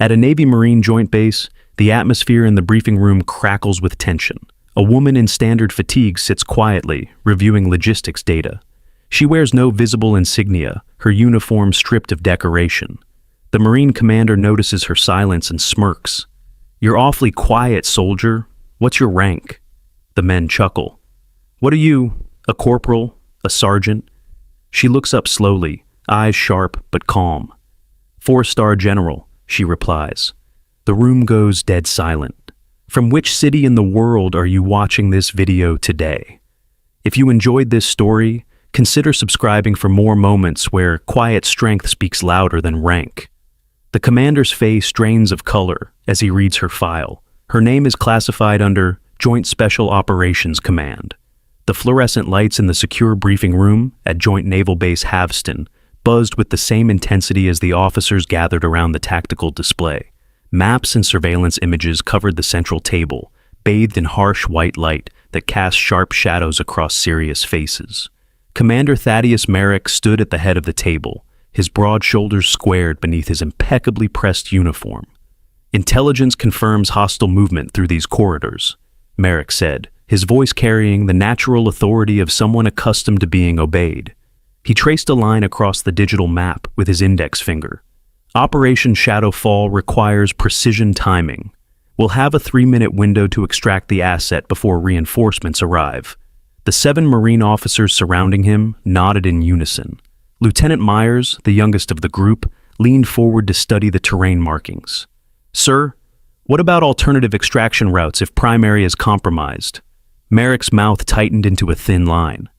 At a Navy Marine joint base, the atmosphere in the briefing room crackles with tension. A woman in standard fatigue sits quietly, reviewing logistics data. She wears no visible insignia, her uniform stripped of decoration. The Marine commander notices her silence and smirks. "You're awfully quiet, soldier. What's your rank?" The men chuckle. "What are you? A corporal? A sergeant?" She looks up slowly, eyes sharp but calm. "Four-star general," she replies. The room goes dead silent. From which city in the world are you watching this video today? If you enjoyed this story, consider subscribing for more moments where quiet strength speaks louder than rank. The commander's face drains of color as he reads her file. Her name is classified under Joint Special Operations Command. The fluorescent lights in the secure briefing room at Joint Naval Base Havston buzzed with the same intensity as the officers gathered around the tactical display. Maps and surveillance images covered the central table, bathed in harsh white light that cast sharp shadows across serious faces. Commander Thaddeus Merrick stood at the head of the table, his broad shoulders squared beneath his impeccably pressed uniform. "Intelligence confirms hostile movement through these corridors," Merrick said, his voice carrying the natural authority of someone accustomed to being obeyed. He traced a line across the digital map with his index finger. "Operation Shadowfall requires precision timing. We'll have a 3-minute window to extract the asset before reinforcements arrive." The 7 Marine officers surrounding him nodded in unison. Lieutenant Myers, the youngest of the group, leaned forward to study the terrain markings. "Sir, what about alternative extraction routes if primary is compromised?" Merrick's mouth tightened into a thin line.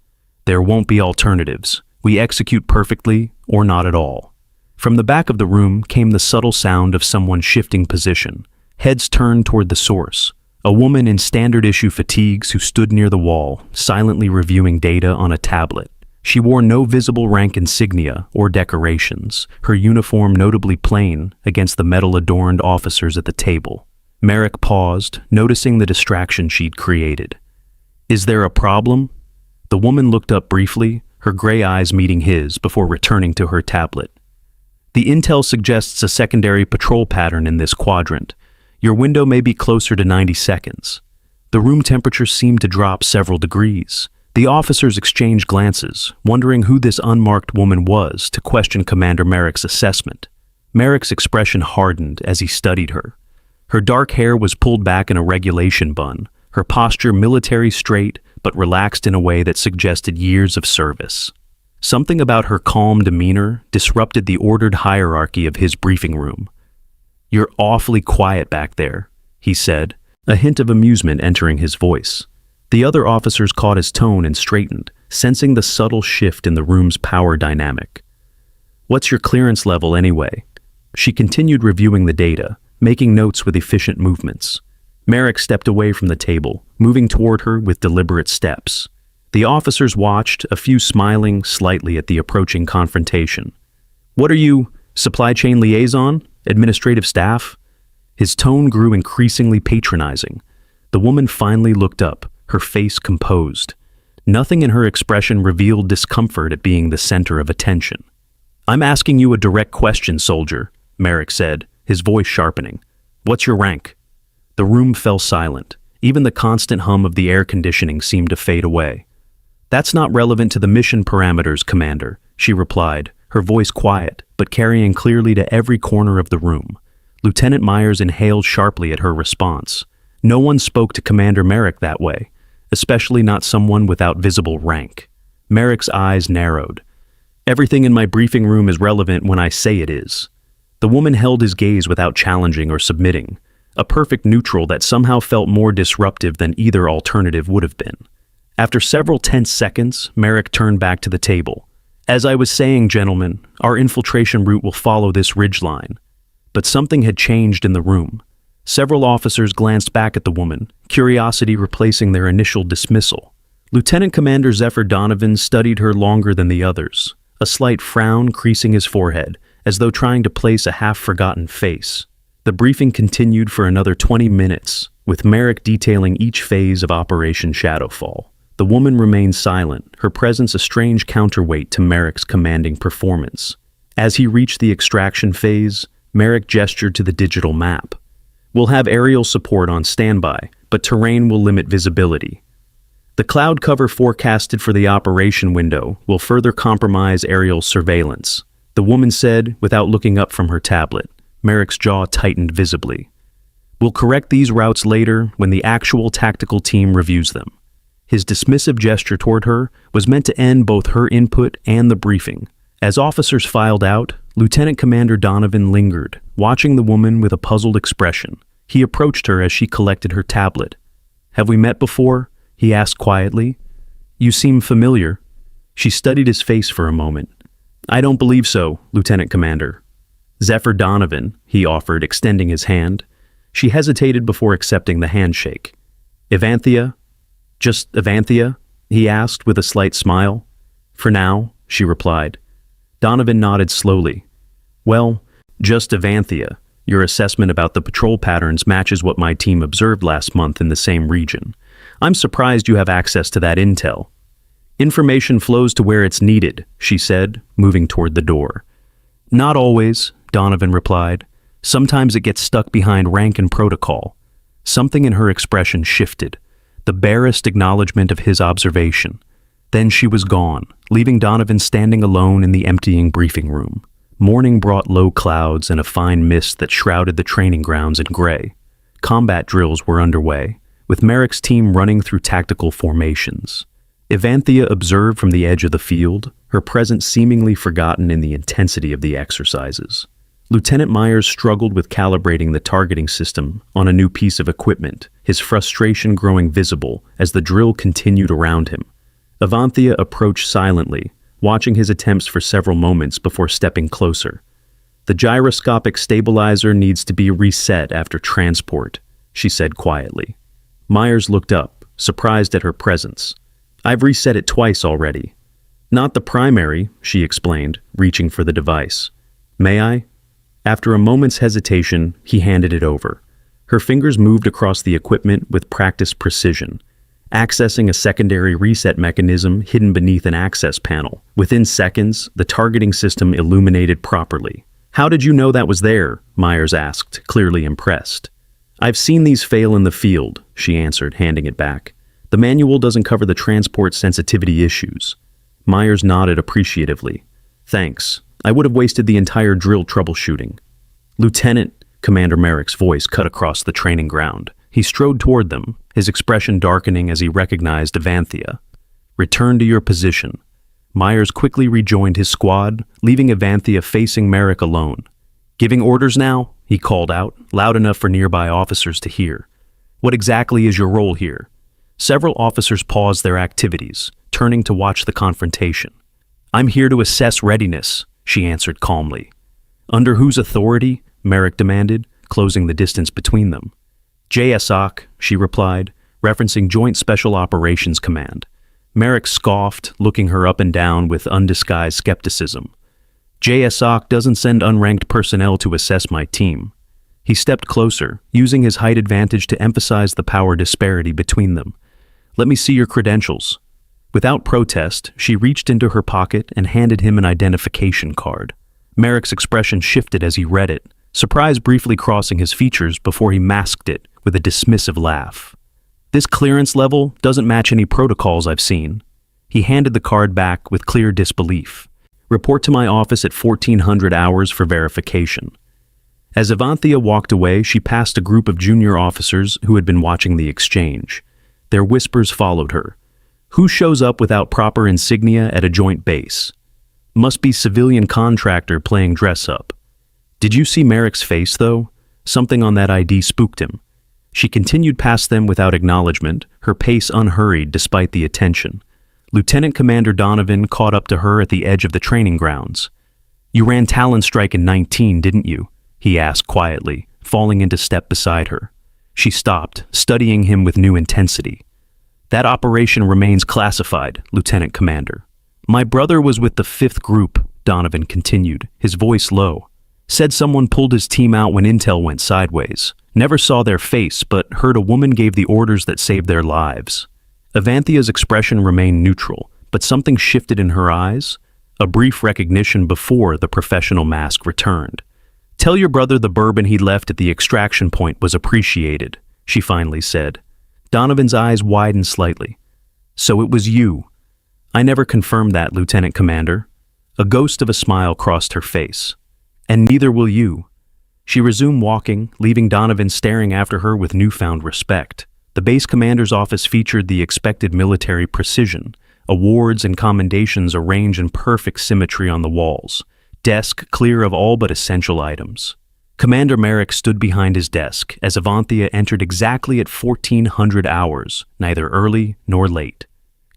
"There won't be alternatives. We execute perfectly or not at all." From the back of the room came the subtle sound of someone shifting position, heads turned toward the source. A woman in standard issue fatigues who stood near the wall, silently reviewing data on a tablet. She wore no visible rank insignia or decorations, her uniform notably plain against the metal-adorned officers at the table. Merrick paused, noticing the distraction she'd created. "Is there a problem?" The woman looked up briefly, her gray eyes meeting his before returning to her tablet. "The intel suggests a secondary patrol pattern in this quadrant. Your window may be closer to 90 seconds. The room temperature seemed to drop several degrees. The officers exchanged glances, wondering who this unmarked woman was to question Commander Merrick's assessment. Merrick's expression hardened as he studied her. Her dark hair was pulled back in a regulation bun, her posture military straight but relaxed in a way that suggested years of service. Something about her calm demeanor disrupted the ordered hierarchy of his briefing room. "You're awfully quiet back there," he said, a hint of amusement entering his voice. The other officers caught his tone and straightened, sensing the subtle shift in the room's power dynamic. "What's your clearance level anyway?" She continued reviewing the data, making notes with efficient movements. Merrick stepped away from the table, moving toward her with deliberate steps. The officers watched, a few smiling slightly at the approaching confrontation. "What are you, supply chain liaison? Administrative staff?" His tone grew increasingly patronizing. The woman finally looked up, her face composed. Nothing in her expression revealed discomfort at being the center of attention. "I'm asking you a direct question, soldier," Merrick said, his voice sharpening. "What's your rank?" The room fell silent. Even the constant hum of the air conditioning seemed to fade away. "That's not relevant to the mission parameters, Commander," she replied, her voice quiet, but carrying clearly to every corner of the room. Lieutenant Myers inhaled sharply at her response. No one spoke to Commander Merrick that way, especially not someone without visible rank. Merrick's eyes narrowed. "Everything in my briefing room is relevant when I say it is." The woman held his gaze without challenging or submitting, a perfect neutral that somehow felt more disruptive than either alternative would have been. After several tense seconds, Merrick turned back to the table. "As I was saying, gentlemen, our infiltration route will follow this ridgeline." But something had changed in the room. Several officers glanced back at the woman, curiosity replacing their initial dismissal. Lieutenant Commander Zephyr Donovan studied her longer than the others, a slight frown creasing his forehead, as though trying to place a half-forgotten face. The briefing continued for another 20 minutes, with Merrick detailing each phase of Operation Shadowfall. The woman remained silent, her presence a strange counterweight to Merrick's commanding performance. As he reached the extraction phase, Merrick gestured to the digital map. We'll have aerial support on standby, but terrain will limit visibility. The cloud cover forecasted for the operation window will further compromise aerial surveillance, the woman said without looking up from her tablet. Merrick's jaw tightened visibly. We'll correct these routes later when the actual tactical team reviews them. His dismissive gesture toward her was meant to end both her input and the briefing. As officers filed out, Lieutenant Commander Donovan lingered, watching the woman with a puzzled expression. He approached her as she collected her tablet. "Have we met before?" he asked quietly. "You seem familiar." She studied his face for a moment. "I don't believe so, Lieutenant Commander." "Zephyr Donovan," he offered, extending his hand. She hesitated before accepting the handshake. "Evanthea? Just Evanthea?" he asked with a slight smile. "For now," she replied. Donovan nodded slowly. "Well, just Evanthea. Your assessment about the patrol patterns matches what my team observed last month in the same region. I'm surprised you have access to that intel." "Information flows to where it's needed," she said, moving toward the door. "Not always," Donovan replied. "Sometimes it gets stuck behind rank and protocol." Something in her expression shifted, the barest acknowledgement of his observation. Then she was gone, leaving Donovan standing alone in the emptying briefing room. Morning brought low clouds and a fine mist that shrouded the training grounds in gray. Combat drills were underway, with Merrick's team running through tactical formations. Evanthea observed from the edge of the field, her presence seemingly forgotten in the intensity of the exercises. Lieutenant Myers struggled with calibrating the targeting system on a new piece of equipment, his frustration growing visible as the drill continued around him. Evanthea approached silently, watching his attempts for several moments before stepping closer. "The gyroscopic stabilizer needs to be reset after transport," she said quietly. Myers looked up, surprised at her presence. "I've reset it twice already." "Not the primary," she explained, reaching for the device. "May I?" After a moment's hesitation, he handed it over. Her fingers moved across the equipment with practiced precision, accessing a secondary reset mechanism hidden beneath an access panel. Within seconds, the targeting system illuminated properly. "How did you know that was there?" Myers asked, clearly impressed. "I've seen these fail in the field," she answered, handing it back. "The manual doesn't cover the transport sensitivity issues." Myers nodded appreciatively. "Thanks. I would have wasted the entire drill troubleshooting." "Lieutenant," Commander Merrick's voice cut across the training ground. He strode toward them, his expression darkening as he recognized Evanthea. "Return to your position." Myers quickly rejoined his squad, leaving Evanthea facing Merrick alone. "Giving orders now?" he called out, loud enough for nearby officers to hear. "What exactly is your role here?" Several officers paused their activities, turning to watch the confrontation. "I'm here to assess readiness," she answered calmly. "Under whose authority?" Merrick demanded, closing the distance between them. "JSOC," she replied, referencing Joint Special Operations Command. Merrick scoffed, looking her up and down with undisguised skepticism. "JSOC doesn't send unranked personnel to assess my team." He stepped closer, using his height advantage to emphasize the power disparity between them. "Let me see your credentials." Without protest, she reached into her pocket and handed him an identification card. Merrick's expression shifted as he read it, surprise briefly crossing his features before he masked it with a dismissive laugh. "This clearance level doesn't match any protocols I've seen." He handed the card back with clear disbelief. "Report to my office at 1400 hours for verification." As Evanthea walked away, she passed a group of junior officers who had been watching the exchange. Their whispers followed her. "Who shows up without proper insignia at a joint base? Must be civilian contractor playing dress-up." Did you see Merrick's face, though? Something on that ID spooked him. She continued past them without acknowledgement, her pace unhurried despite the attention. Lieutenant Commander Donovan caught up to her at the edge of the training grounds. "You ran Talon Strike in 19, didn't you?" he asked quietly, falling into step beside her. She stopped, studying him with new intensity. "That operation remains classified, Lieutenant Commander." "My brother was with the 5th Group," Donovan continued, his voice low. "Said someone pulled his team out when intel went sideways. Never saw their face, but heard a woman gave the orders that saved their lives." Evanthea's expression remained neutral, but something shifted in her eyes, a brief recognition before the professional mask returned. Tell your brother the bourbon he left at the extraction point was appreciated, she finally said. Donovan's eyes widened slightly. So it was you. I never confirmed that, Lieutenant Commander. A ghost of a smile crossed her face. And neither will you. She resumed walking, leaving Donovan staring after her with newfound respect. The base commander's office featured the expected military precision. Awards and commendations arranged in perfect symmetry on the walls. Desk clear of all but essential items. Commander Merrick stood behind his desk as Avanthia entered exactly at 1400 hours, neither early nor late.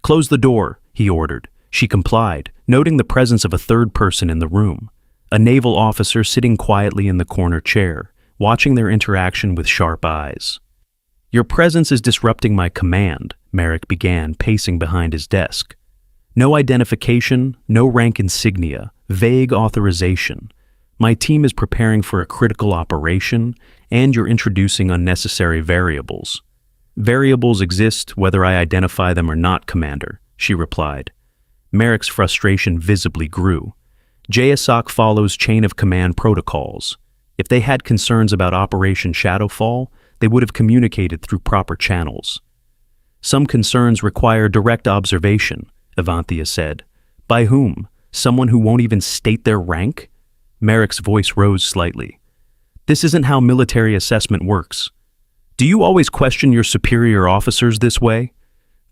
Close the door, he ordered. She complied, noting the presence of a third person in the room. A naval officer sitting quietly in the corner chair, watching their interaction with sharp eyes. Your presence is disrupting my command, Merrick began, pacing behind his desk. No identification, no rank insignia, vague authorization. My team is preparing for a critical operation, and you're introducing unnecessary variables. Variables exist whether I identify them or not, Commander, she replied. Merrick's frustration visibly grew. JSOC follows chain of command protocols. If they had concerns about Operation Shadowfall, they would have communicated through proper channels. Some concerns require direct observation, Avanthia said. By whom? Someone who won't even state their rank? Merrick's voice rose slightly. This isn't how military assessment works. Do you always question your superior officers this way?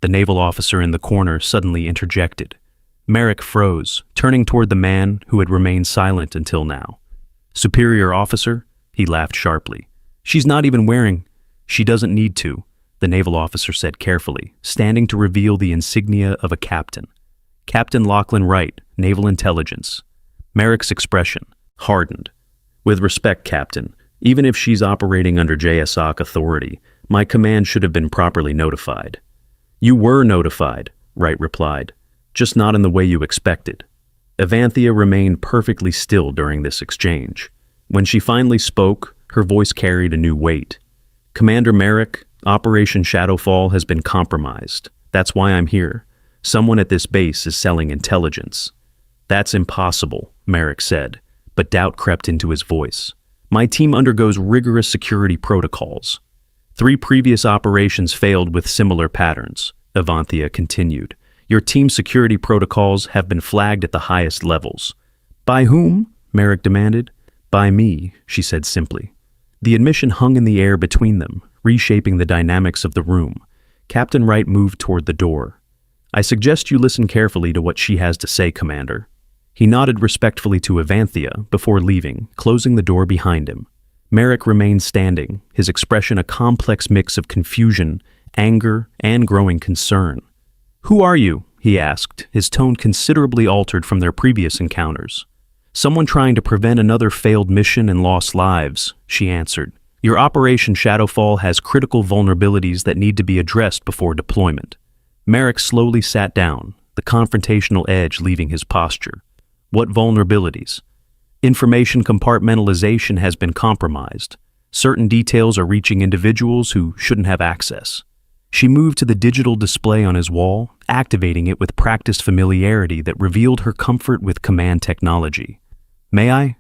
The naval officer in the corner suddenly interjected. Merrick froze, turning toward the man who had remained silent until now. Superior officer? He laughed sharply. She's not even wearing. She doesn't need to, the naval officer said carefully, standing to reveal the insignia of a captain. Captain Lachlan Wright, Naval Intelligence. Merrick's expression hardened. With respect, Captain, even if she's operating under JSOC authority, my command should have been properly notified. You were notified, Wright replied, just not in the way you expected. Avanthia remained perfectly still during this exchange. When she finally spoke, her voice carried a new weight. Commander Merrick, Operation Shadowfall has been compromised. That's why I'm here. Someone at this base is selling intelligence. That's impossible, Merrick said, but doubt crept into his voice. My team undergoes rigorous security protocols. 3 previous operations failed with similar patterns, Avanthia continued. Your team's security protocols have been flagged at the highest levels. By whom? Merrick demanded. By me, she said simply. The admission hung in the air between them, reshaping the dynamics of the room. Captain Wright moved toward the door. I suggest you listen carefully to what she has to say, Commander. He nodded respectfully to Avanthia before leaving, closing the door behind him. Merrick remained standing, his expression a complex mix of confusion, anger, and growing concern. Who are you? He asked, his tone considerably altered from their previous encounters. Someone trying to prevent another failed mission and lost lives, she answered. Your Operation Shadowfall has critical vulnerabilities that need to be addressed before deployment. Merrick slowly sat down, the confrontational edge leaving his posture. What vulnerabilities? Information compartmentalization has been compromised. Certain details are reaching individuals who shouldn't have access. She moved to the digital display on his wall, activating it with practiced familiarity that revealed her comfort with command technology. May I?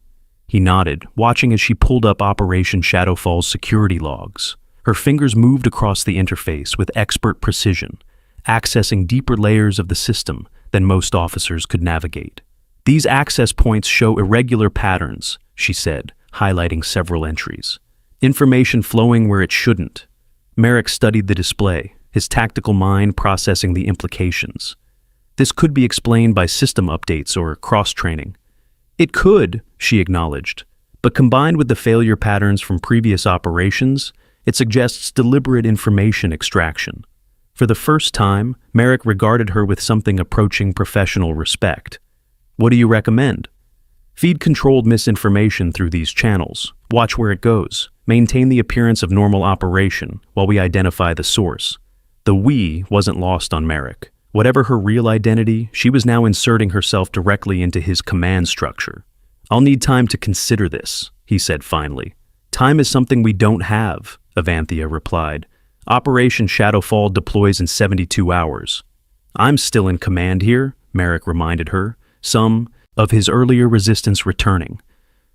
He nodded, watching as she pulled up Operation Shadowfall's security logs. Her fingers moved across the interface with expert precision, accessing deeper layers of the system than most officers could navigate. These access points show irregular patterns, she said, highlighting several entries. Information flowing where it shouldn't. Merrick studied the display, his tactical mind processing the implications. This could be explained by system updates or cross-training. It could, she acknowledged, but combined with the failure patterns from previous operations, it suggests deliberate information extraction. For the first time, Merrick regarded her with something approaching professional respect. What do you recommend? Feed controlled misinformation through these channels. Watch where it goes. Maintain the appearance of normal operation while we identify the source. The "we" wasn't lost on Merrick. Whatever her real identity, she was now inserting herself directly into his command structure. I'll need time to consider this, he said finally. Time is something we don't have, Avanthia replied. Operation Shadowfall deploys in 72 hours. I'm still in command here, Merrick reminded her, some of his earlier resistance returning.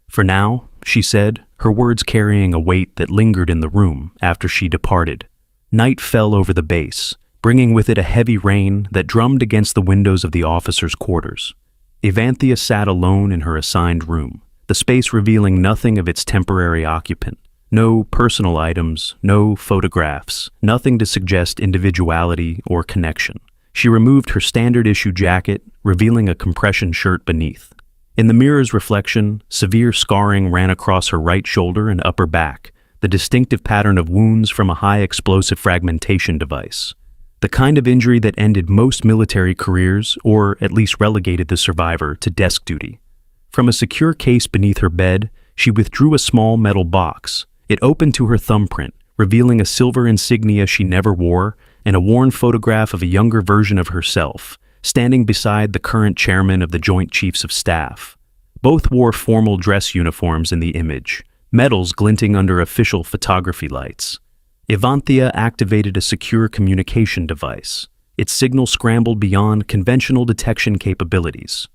For now, she said, her words carrying a weight that lingered in the room after she departed. Night fell over the base, bringing with it a heavy rain that drummed against the windows of the officers' quarters. Evanthea sat alone in her assigned room, the space revealing nothing of its temporary occupant. No personal items, no photographs, nothing to suggest individuality or connection. She removed her standard-issue jacket, revealing a compression shirt beneath. In the mirror's reflection, severe scarring ran across her right shoulder and upper back, the distinctive pattern of wounds from a high-explosive fragmentation device. The kind of injury that ended most military careers, or at least relegated the survivor to desk duty. From a secure case beneath her bed, she withdrew a small metal box. It opened to her thumbprint, revealing a silver insignia she never wore and a worn photograph of a younger version of herself, standing beside the current chairman of the Joint Chiefs of Staff. Both wore formal dress uniforms in the image, medals glinting under official photography lights. Evanthea activated a secure communication device. Its signal scrambled beyond conventional detection capabilities.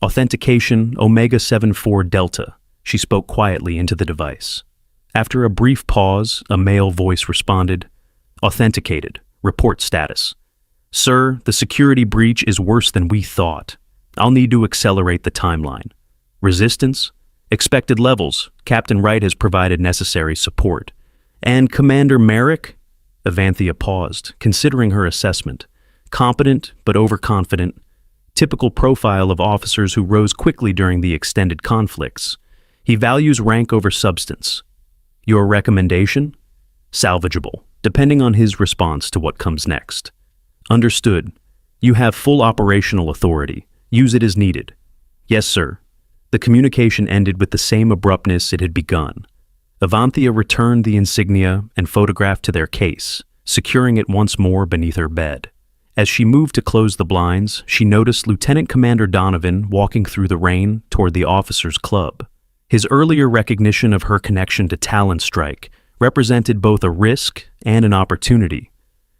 Authentication Omega 74 Delta, she spoke quietly into the device. After a brief pause, a male voice responded, "Authenticated. Report status. Sir, the security breach is worse than we thought. I'll need to accelerate the timeline. Resistance? Expected levels. Captain Wright has provided necessary support. And Commander Merrick?" Evanthea paused, considering her assessment. Competent, but overconfident. Typical profile of officers who rose quickly during the extended conflicts. He values rank over substance. Your recommendation? Salvageable, depending on his response to what comes next. Understood. You have full operational authority. Use it as needed. Yes, sir. The communication ended with the same abruptness it had begun. Evanthea returned the insignia and photograph to their case, securing it once more beneath her bed. As she moved to close the blinds, she noticed Lieutenant Commander Donovan walking through the rain toward the officers' club. His earlier recognition of her connection to Talon Strike represented both a risk and an opportunity.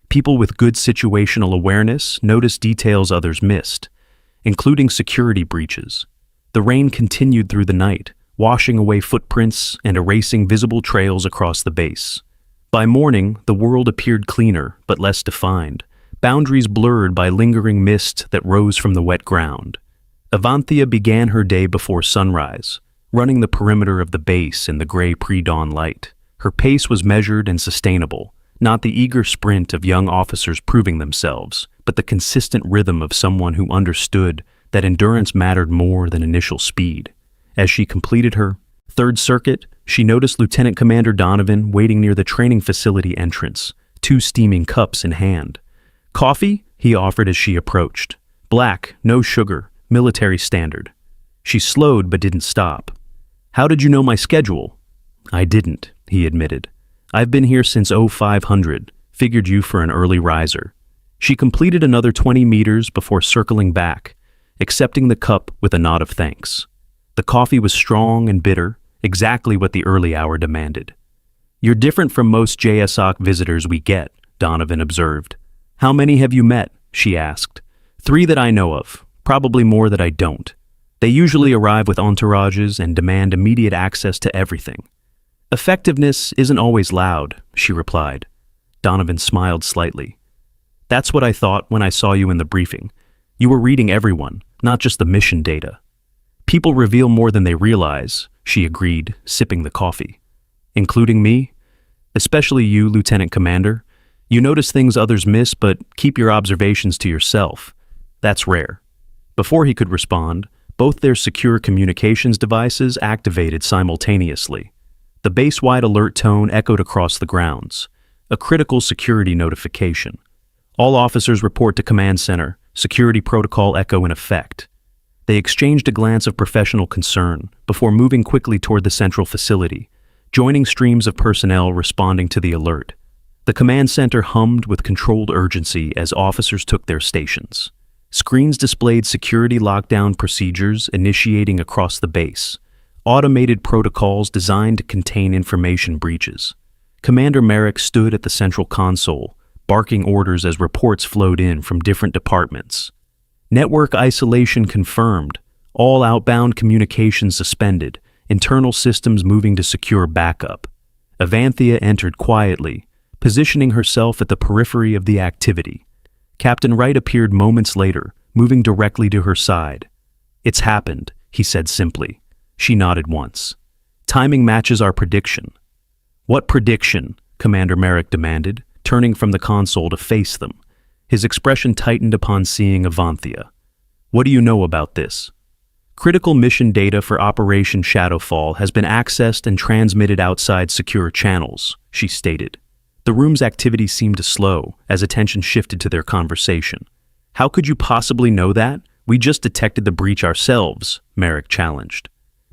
People with good situational awareness noticed details others missed, including security breaches. The rain continued through the night, washing away footprints and erasing visible trails across the base. By morning, the world appeared cleaner but less defined, boundaries blurred by lingering mist that rose from the wet ground. Evanthea began her day before sunrise, running the perimeter of the base in the gray pre-dawn light. Her pace was measured and sustainable, not the eager sprint of young officers proving themselves, but the consistent rhythm of someone who understood that endurance mattered more than initial speed. As she completed her third circuit, she noticed Lieutenant Commander Donovan waiting near the training facility entrance, 2 steaming cups in hand. "Coffee?" he offered as she approached. "Black, no sugar, military standard." She slowed but didn't stop. "How did you know my schedule?" "I didn't," he admitted. "I've been here since 0500, figured you for an early riser." She completed another 20 meters before circling back, accepting the cup with a nod of thanks. The coffee was strong and bitter, exactly what the early hour demanded. "You're different from most JSOC visitors we get," Donovan observed. "How many have you met?" she asked. "3 that I know of, probably more that I don't. They usually arrive with entourages and demand immediate access to everything." "Effectiveness isn't always loud," she replied. Donovan smiled slightly. "That's what I thought when I saw you in the briefing. You were reading everyone, not just the mission data." "People reveal more than they realize," she agreed, sipping the coffee. "Including me? Especially you, Lieutenant Commander. You notice things others miss, but keep your observations to yourself. That's rare." Before he could respond, both their secure communications devices activated simultaneously. The base-wide alert tone echoed across the grounds, a critical security notification. "All officers report to Command Center, security protocol echo in effect." They exchanged a glance of professional concern before moving quickly toward the central facility, joining streams of personnel responding to the alert. The command center hummed with controlled urgency as officers took their stations. Screens displayed security lockdown procedures initiating across the base, automated protocols designed to contain information breaches. Commander Merrick stood at the central console, barking orders as reports flowed in from different departments. Network isolation confirmed, all outbound communications suspended, internal systems moving to secure backup. Avanthia entered quietly, positioning herself at the periphery of the activity. Captain Wright appeared moments later, moving directly to her side. "It's happened," he said simply. She nodded once. "Timing matches our prediction." "What prediction?" Commander Merrick demanded, turning from the console to face them. His expression tightened upon seeing Avanthia. "What do you know about this?" "Critical mission data for Operation Shadowfall has been accessed and transmitted outside secure channels," she stated. The room's activity seemed to slow as attention shifted to their conversation. "How could you possibly know that? We just detected the breach ourselves," Merrick challenged.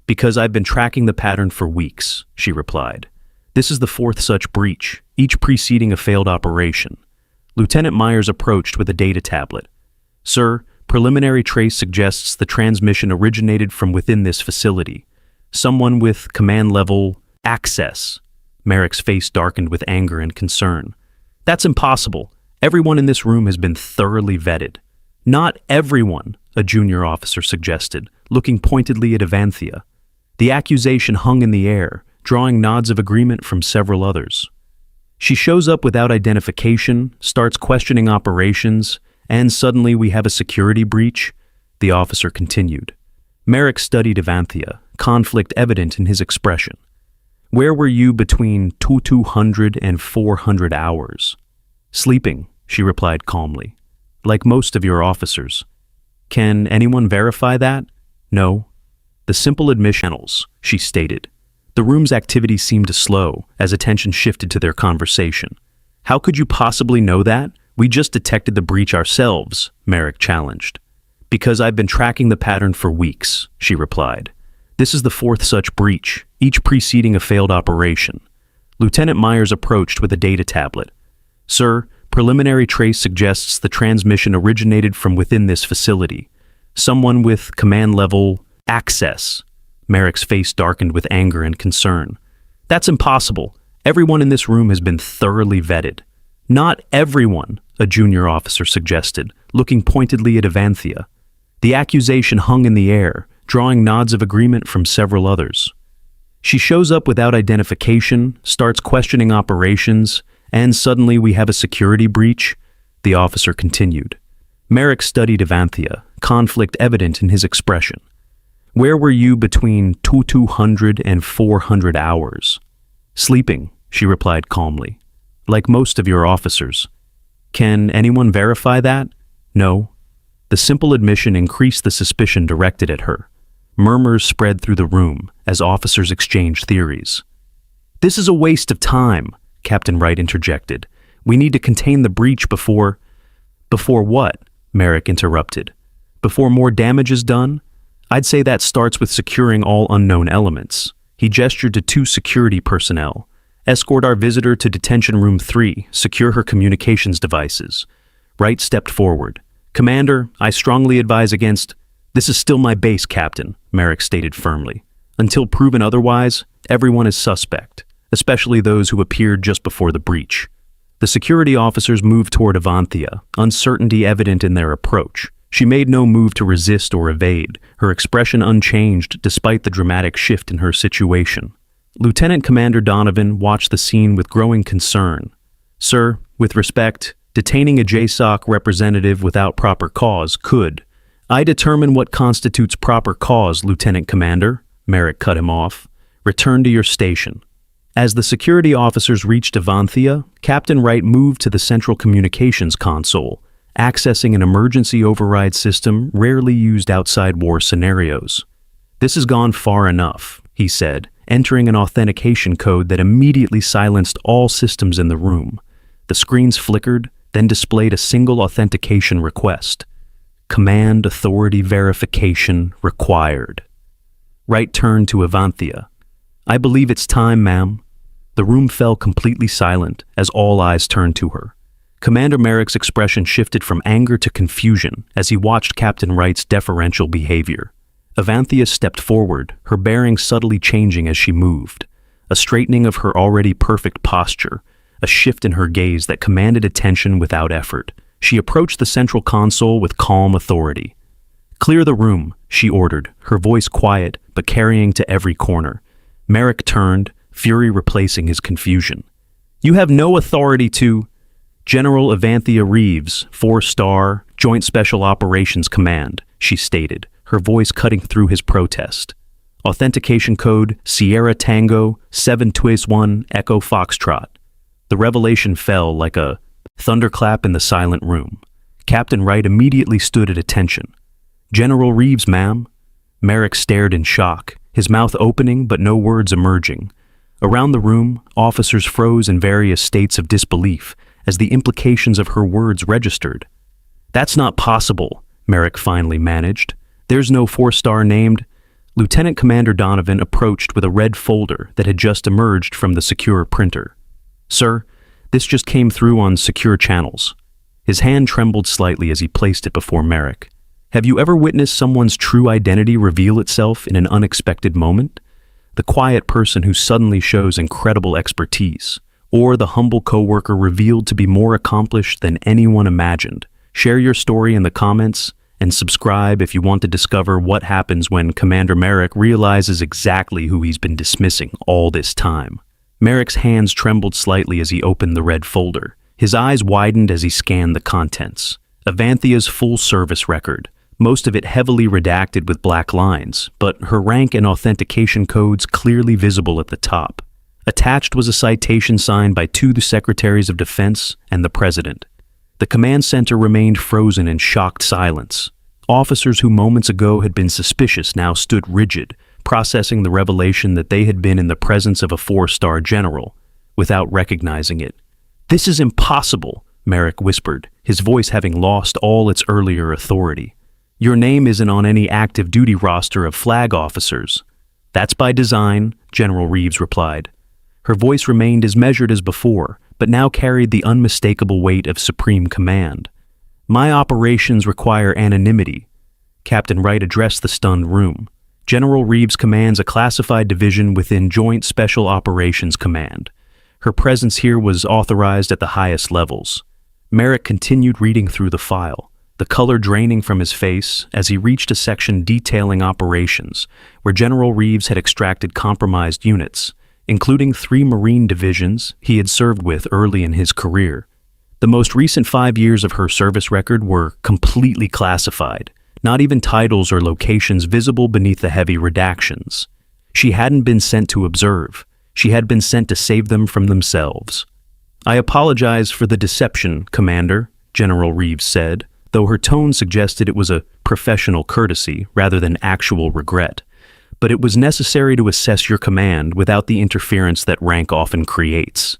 "Because I've been tracking the pattern for weeks," she replied. "This is the fourth such breach, each preceding a failed operation." Lieutenant Myers approached with a data tablet. "Sir, preliminary trace suggests the transmission originated from within this facility. Someone with command-level access." Merrick's face darkened with anger and concern. "That's impossible. Everyone in this room has been thoroughly vetted." "Not everyone," a junior officer suggested, looking pointedly at Avanthia. The accusation hung in the air, drawing nods of agreement from several others. "She shows up without identification, starts questioning operations, and suddenly we have a security breach," the officer continued. Merrick studied Avanthia, conflict evident in his expression. "Where were you between 200 and 400 hours?" "Sleeping," she replied calmly. "Like most of your officers." "Can anyone verify that?" "No." "The simple admissions," she stated. The room's activity seemed to slow as attention shifted to their conversation. "How could you possibly know that? We just detected the breach ourselves," Merrick challenged. "Because I've been tracking the pattern for weeks," she replied. "This is the fourth such breach, each preceding a failed operation." Lieutenant Myers approached with a data tablet. "Sir, preliminary trace suggests the transmission originated from within this facility. Someone with command-level access." Merrick's face darkened with anger and concern. "That's impossible. Everyone in this room has been thoroughly vetted." "Not everyone," a junior officer suggested, looking pointedly at Avanthia. The accusation hung in the air, drawing nods of agreement from several others. "She shows up without identification, starts questioning operations, and suddenly we have a security breach," the officer continued. Merrick studied Avanthia, conflict evident in his expression. "Where were you between 200 and 400 hours?" "Sleeping," she replied calmly. "Like most of your officers." "Can anyone verify that?" "No." The simple admission increased the suspicion directed at her. Murmurs spread through the room as officers exchanged theories. "This is a waste of time," Captain Wright interjected. "We need to contain the breach before—" "Before what?" Merrick interrupted. "Before more damage is done? I'd say that starts with securing all unknown elements." He gestured to two security personnel. "Escort our visitor to Detention Room 3, secure her communications devices." Wright stepped forward. "Commander, I strongly advise against—" "This is still my base, Captain," Merrick stated firmly. "Until proven otherwise, everyone is suspect, especially those who appeared just before the breach." The security officers moved toward Avanthia, uncertainty evident in their approach. She made no move to resist or evade, her expression unchanged despite the dramatic shift in her situation. Lieutenant Commander Donovan watched the scene with growing concern. "Sir, with respect, detaining a JSOC representative without proper cause could—" "I determine what constitutes proper cause, Lieutenant Commander," Merrick cut him off. "Return to your station." As the security officers reached Avanthia, Captain Wright moved to the central communications console, accessing an emergency override system rarely used outside war scenarios. "This has gone far enough," he said, entering an authentication code that immediately silenced all systems in the room. The screens flickered, then displayed a single authentication request. "Command authority verification required." Wright turned to Avanthia. "I believe it's time, ma'am." The room fell completely silent as all eyes turned to her. Commander Merrick's expression shifted from anger to confusion as he watched Captain Wright's deferential behavior. Avanthia stepped forward, her bearing subtly changing as she moved. A straightening of her already perfect posture, a shift in her gaze that commanded attention without effort. She approached the central console with calm authority. "Clear the room," she ordered, her voice quiet but carrying to every corner. Merrick turned, fury replacing his confusion. "You have no authority to—" "General Evanthea Reeves, 4-star, Joint Special Operations Command," she stated, her voice cutting through his protest. "Authentication code Sierra Tango 721 Echo Foxtrot." The revelation fell like a thunderclap in the silent room. Captain Wright immediately stood at attention. "General Reeves, ma'am." Merrick stared in shock, his mouth opening but no words emerging. Around the room, officers froze in various states of disbelief as the implications of her words registered. "That's not possible," Merrick finally managed. "There's no 4-star named." Lieutenant Commander Donovan approached with a red folder that had just emerged from the secure printer. "Sir, this just came through on secure channels." His hand trembled slightly as he placed it before Merrick. "Have you ever witnessed someone's true identity reveal itself in an unexpected moment? The quiet person who suddenly shows incredible expertise, or the humble coworker revealed to be more accomplished than anyone imagined? Share your story in the comments and subscribe if you want to discover what happens when Commander Merrick realizes exactly who he's been dismissing all this time. Merrick's hands trembled slightly as he opened the red folder. His eyes widened as he scanned the contents. Evanthea's full service record, most of it heavily redacted with black lines, but her rank and authentication codes clearly visible at the top. Attached was a citation signed by the Secretaries of Defense and the President. The command center remained frozen in shocked silence. Officers who moments ago had been suspicious now stood rigid, processing the revelation that they had been in the presence of a 4-star general, without recognizing it. "This is impossible," Merrick whispered, his voice having lost all its earlier authority. "Your name isn't on any active duty roster of flag officers." "That's by design," General Reeves replied. Her voice remained as measured as before, but now carried the unmistakable weight of supreme command. "My operations require anonymity." Captain Wright addressed the stunned room. "General Reeves commands a classified division within Joint Special Operations Command. Her presence here was authorized at the highest levels." Merrick continued reading through the file, the color draining from his face as he reached a section detailing operations, where General Reeves had extracted compromised units, including 3 Marine divisions he had served with early in his career. The most recent 5 years of her service record were completely classified, not even titles or locations visible beneath the heavy redactions. She hadn't been sent to observe. She had been sent to save them from themselves. "I apologize for the deception, Commander," General Reeves said, though her tone suggested it was a professional courtesy rather than actual regret. "But it was necessary to assess your command without the interference that rank often creates."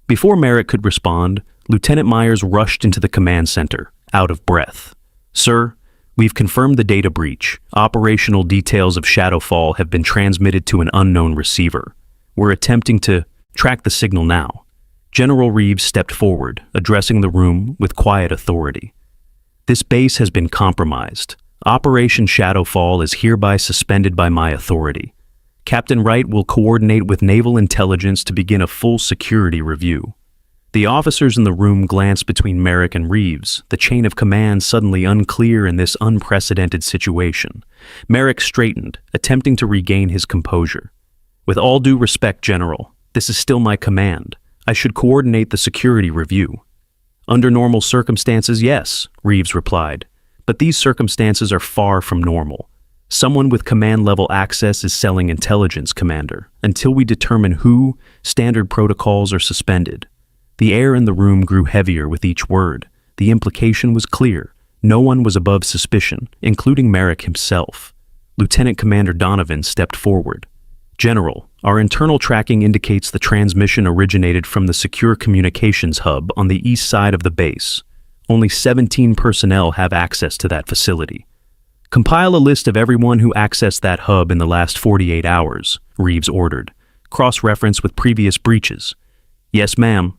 Before Merrick could respond, Lieutenant Myers rushed into the command center, out of breath. "Sir, we've confirmed the data breach. Operational details of Shadowfall have been transmitted to an unknown receiver. We're attempting to track the signal now." General Reeves stepped forward, addressing the room with quiet authority. "This base has been compromised. Operation Shadowfall is hereby suspended by my authority. Captain Wright will coordinate with Naval Intelligence to begin a full security review." The officers in the room glanced between Merrick and Reeves, the chain of command suddenly unclear in this unprecedented situation. Merrick straightened, attempting to regain his composure. "With all due respect, General, this is still my command. I should coordinate the security review." "Under normal circumstances, yes," Reeves replied. "But these circumstances are far from normal. Someone with command-level access is selling intelligence, Commander. Until we determine who, standard protocols are suspended." The air in the room grew heavier with each word. The implication was clear. No one was above suspicion, including Merrick himself. Lieutenant Commander Donovan stepped forward. "General, our internal tracking indicates the transmission originated from the secure communications hub on the east side of the base. Only 17 personnel have access to that facility. Compile a list of everyone who accessed that hub in the last 48 hours, Reeves ordered. Cross-reference with previous breaches." "Yes, ma'am."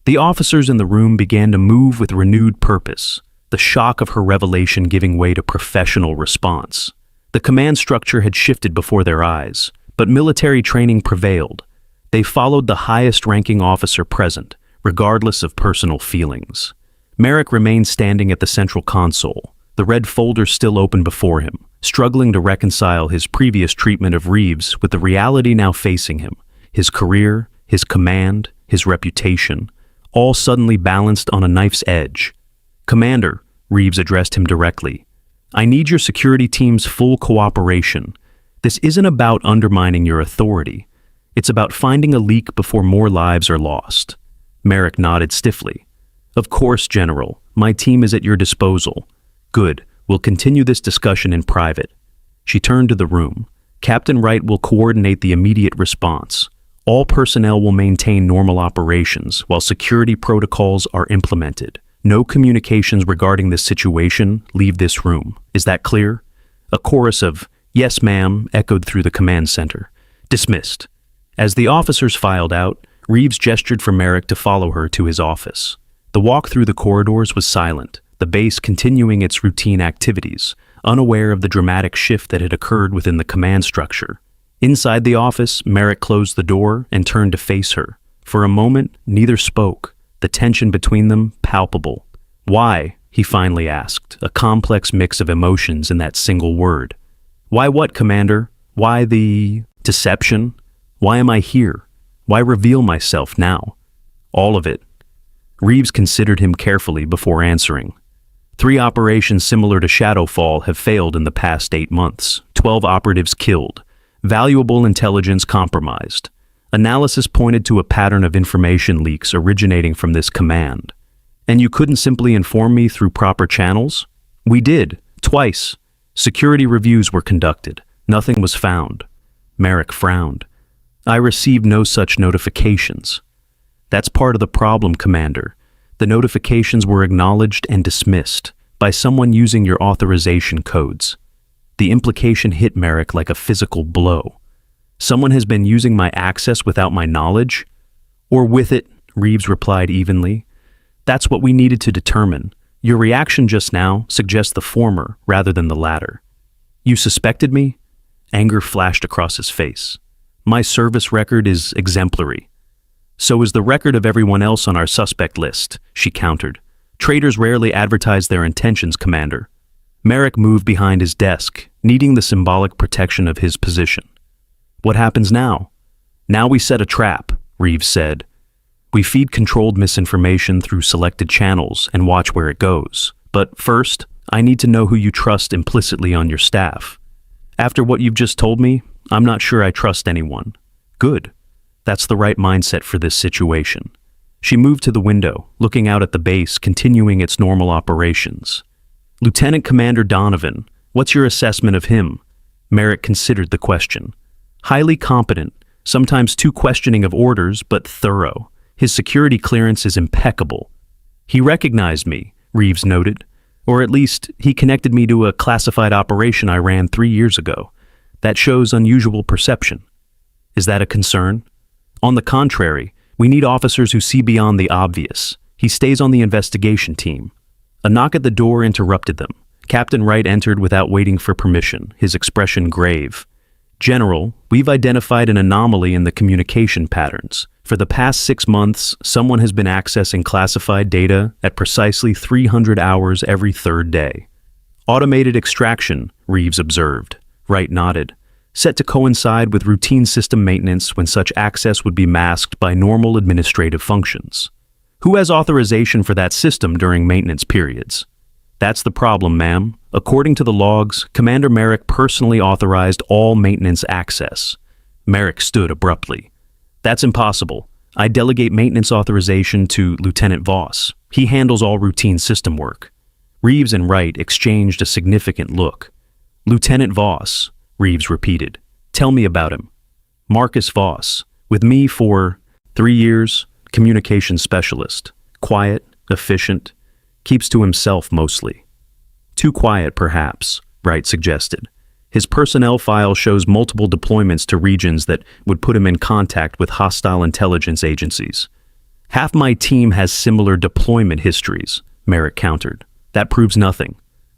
The officers in the room began to move with renewed purpose, the shock of her revelation giving way to professional response. The command structure had shifted before their eyes, but military training prevailed. They followed the highest-ranking officer present, regardless of personal feelings. Merrick remained standing at the central console, the red folder still open before him, struggling to reconcile his previous treatment of Reeves with the reality now facing him. His career, his command, his reputation, all suddenly balanced on a knife's edge. "Commander," Reeves addressed him directly, "I need your security team's full cooperation. This isn't about undermining your authority. It's about finding a leak before more lives are lost." Merrick nodded stiffly. "Of course, General. My team is at your disposal." "Good. We'll continue this discussion in private." She turned to the room. "Captain Wright will coordinate the immediate response. All personnel will maintain normal operations while security protocols are implemented. No communications regarding this situation leave this room. Is that clear?" A chorus of "Yes, ma'am" echoed through the command center. "Dismissed." As the officers filed out, Reeves gestured for Merrick to follow her to his office. The walk through the corridors was silent, the base continuing its routine activities, unaware of the dramatic shift that had occurred within the command structure. Inside the office, Merrick closed the door and turned to face her. For a moment, neither spoke, the tension between them palpable. "Why?" he finally asked, a complex mix of emotions in that single word. "Why what, Commander? Why the deception? Why am I here? Why reveal myself now?" "All of it." Reeves considered him carefully before answering. 3 operations similar to Shadowfall have failed in the past 8 months. 12 operatives killed. Valuable intelligence compromised. Analysis pointed to a pattern of information leaks originating from this command. "And you couldn't simply inform me through proper channels?" "We did, twice. Security reviews were conducted. Nothing was found." Merrick frowned. "I received no such notifications." "That's part of the problem, Commander. The notifications were acknowledged and dismissed by someone using your authorization codes." The implication hit Merrick like a physical blow. "Someone has been using my access without my knowledge?" "Or with it," Reeves replied evenly. "That's what we needed to determine. Your reaction just now suggests the former rather than the latter." "You suspected me?" Anger flashed across his face. "My service record is exemplary." "So is the record of everyone else on our suspect list," she countered. "Traitors rarely advertise their intentions, Commander." Merrick moved behind his desk, needing the symbolic protection of his position. "What happens now?" "Now we set a trap," Reeves said. "We feed controlled misinformation through selected channels and watch where it goes. But first, I need to know who you trust implicitly on your staff. After what you've just told me, I'm not sure I trust anyone." "Good. That's the right mindset for this situation." She moved to the window, looking out at the base continuing its normal operations. "Lieutenant Commander Donovan, what's your assessment of him?" Merrick considered the question. "Highly competent, sometimes too questioning of orders, but thorough. His security clearance is impeccable." "He recognized me," Reeves noted. "Or at least, he connected me to a classified operation I ran 3 years ago. That shows unusual perception." "Is that a concern?" "On the contrary, we need officers who see beyond the obvious. He stays on the investigation team." A knock at the door interrupted them. Captain Wright entered without waiting for permission, his expression grave. "General, we've identified an anomaly in the communication patterns. For the past 6 months, someone has been accessing classified data at precisely 300 hours every 3rd day." "Automated extraction," Reeves observed. Wright nodded. "Set to coincide with routine system maintenance when such access would be masked by normal administrative functions." "Who has authorization for that system during maintenance periods?" "That's the problem, ma'am. According to the logs, Commander Merrick personally authorized all maintenance access." Merrick stood abruptly. "That's impossible. I delegate maintenance authorization to Lieutenant Voss. He handles all routine system work." Reeves and Wright exchanged a significant look. "Lieutenant Voss," Reeves repeated. "Tell me about him." "Marcus Voss. With me for 3 years. Communications specialist. Quiet, efficient, keeps to himself mostly." "Too quiet, perhaps," Wright suggested. "His personnel file shows multiple deployments to regions that would put him in contact with hostile intelligence agencies." "Half my team has similar deployment histories," Merrick countered. "That proves nothing."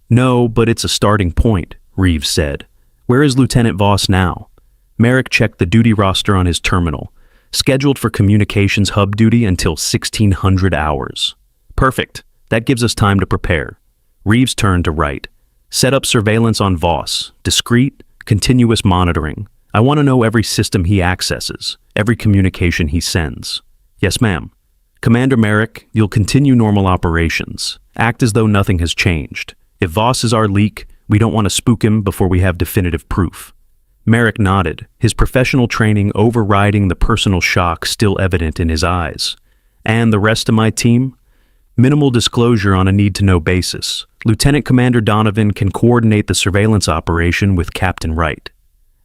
"No, but it's a starting point," Reeves said. "Where is Lieutenant Voss now?" Merrick checked the duty roster on his terminal. Scheduled for communications hub duty until 1600 hours. "Perfect. That gives us time to prepare." Reeves turned to Wright. Set up surveillance on Voss. Discreet, continuous monitoring. I want to know every system he accesses, every communication he sends. Yes, ma'am. Commander Merrick, you'll continue normal operations. Act as though nothing has changed. If Voss is our leak, we don't want to spook him before we have definitive proof. Merrick nodded, his professional training overriding the personal shock still evident in his eyes. And the rest of my team? Minimal disclosure on a need-to-know basis. Lieutenant Commander Donovan can coordinate the surveillance operation with Captain Wright.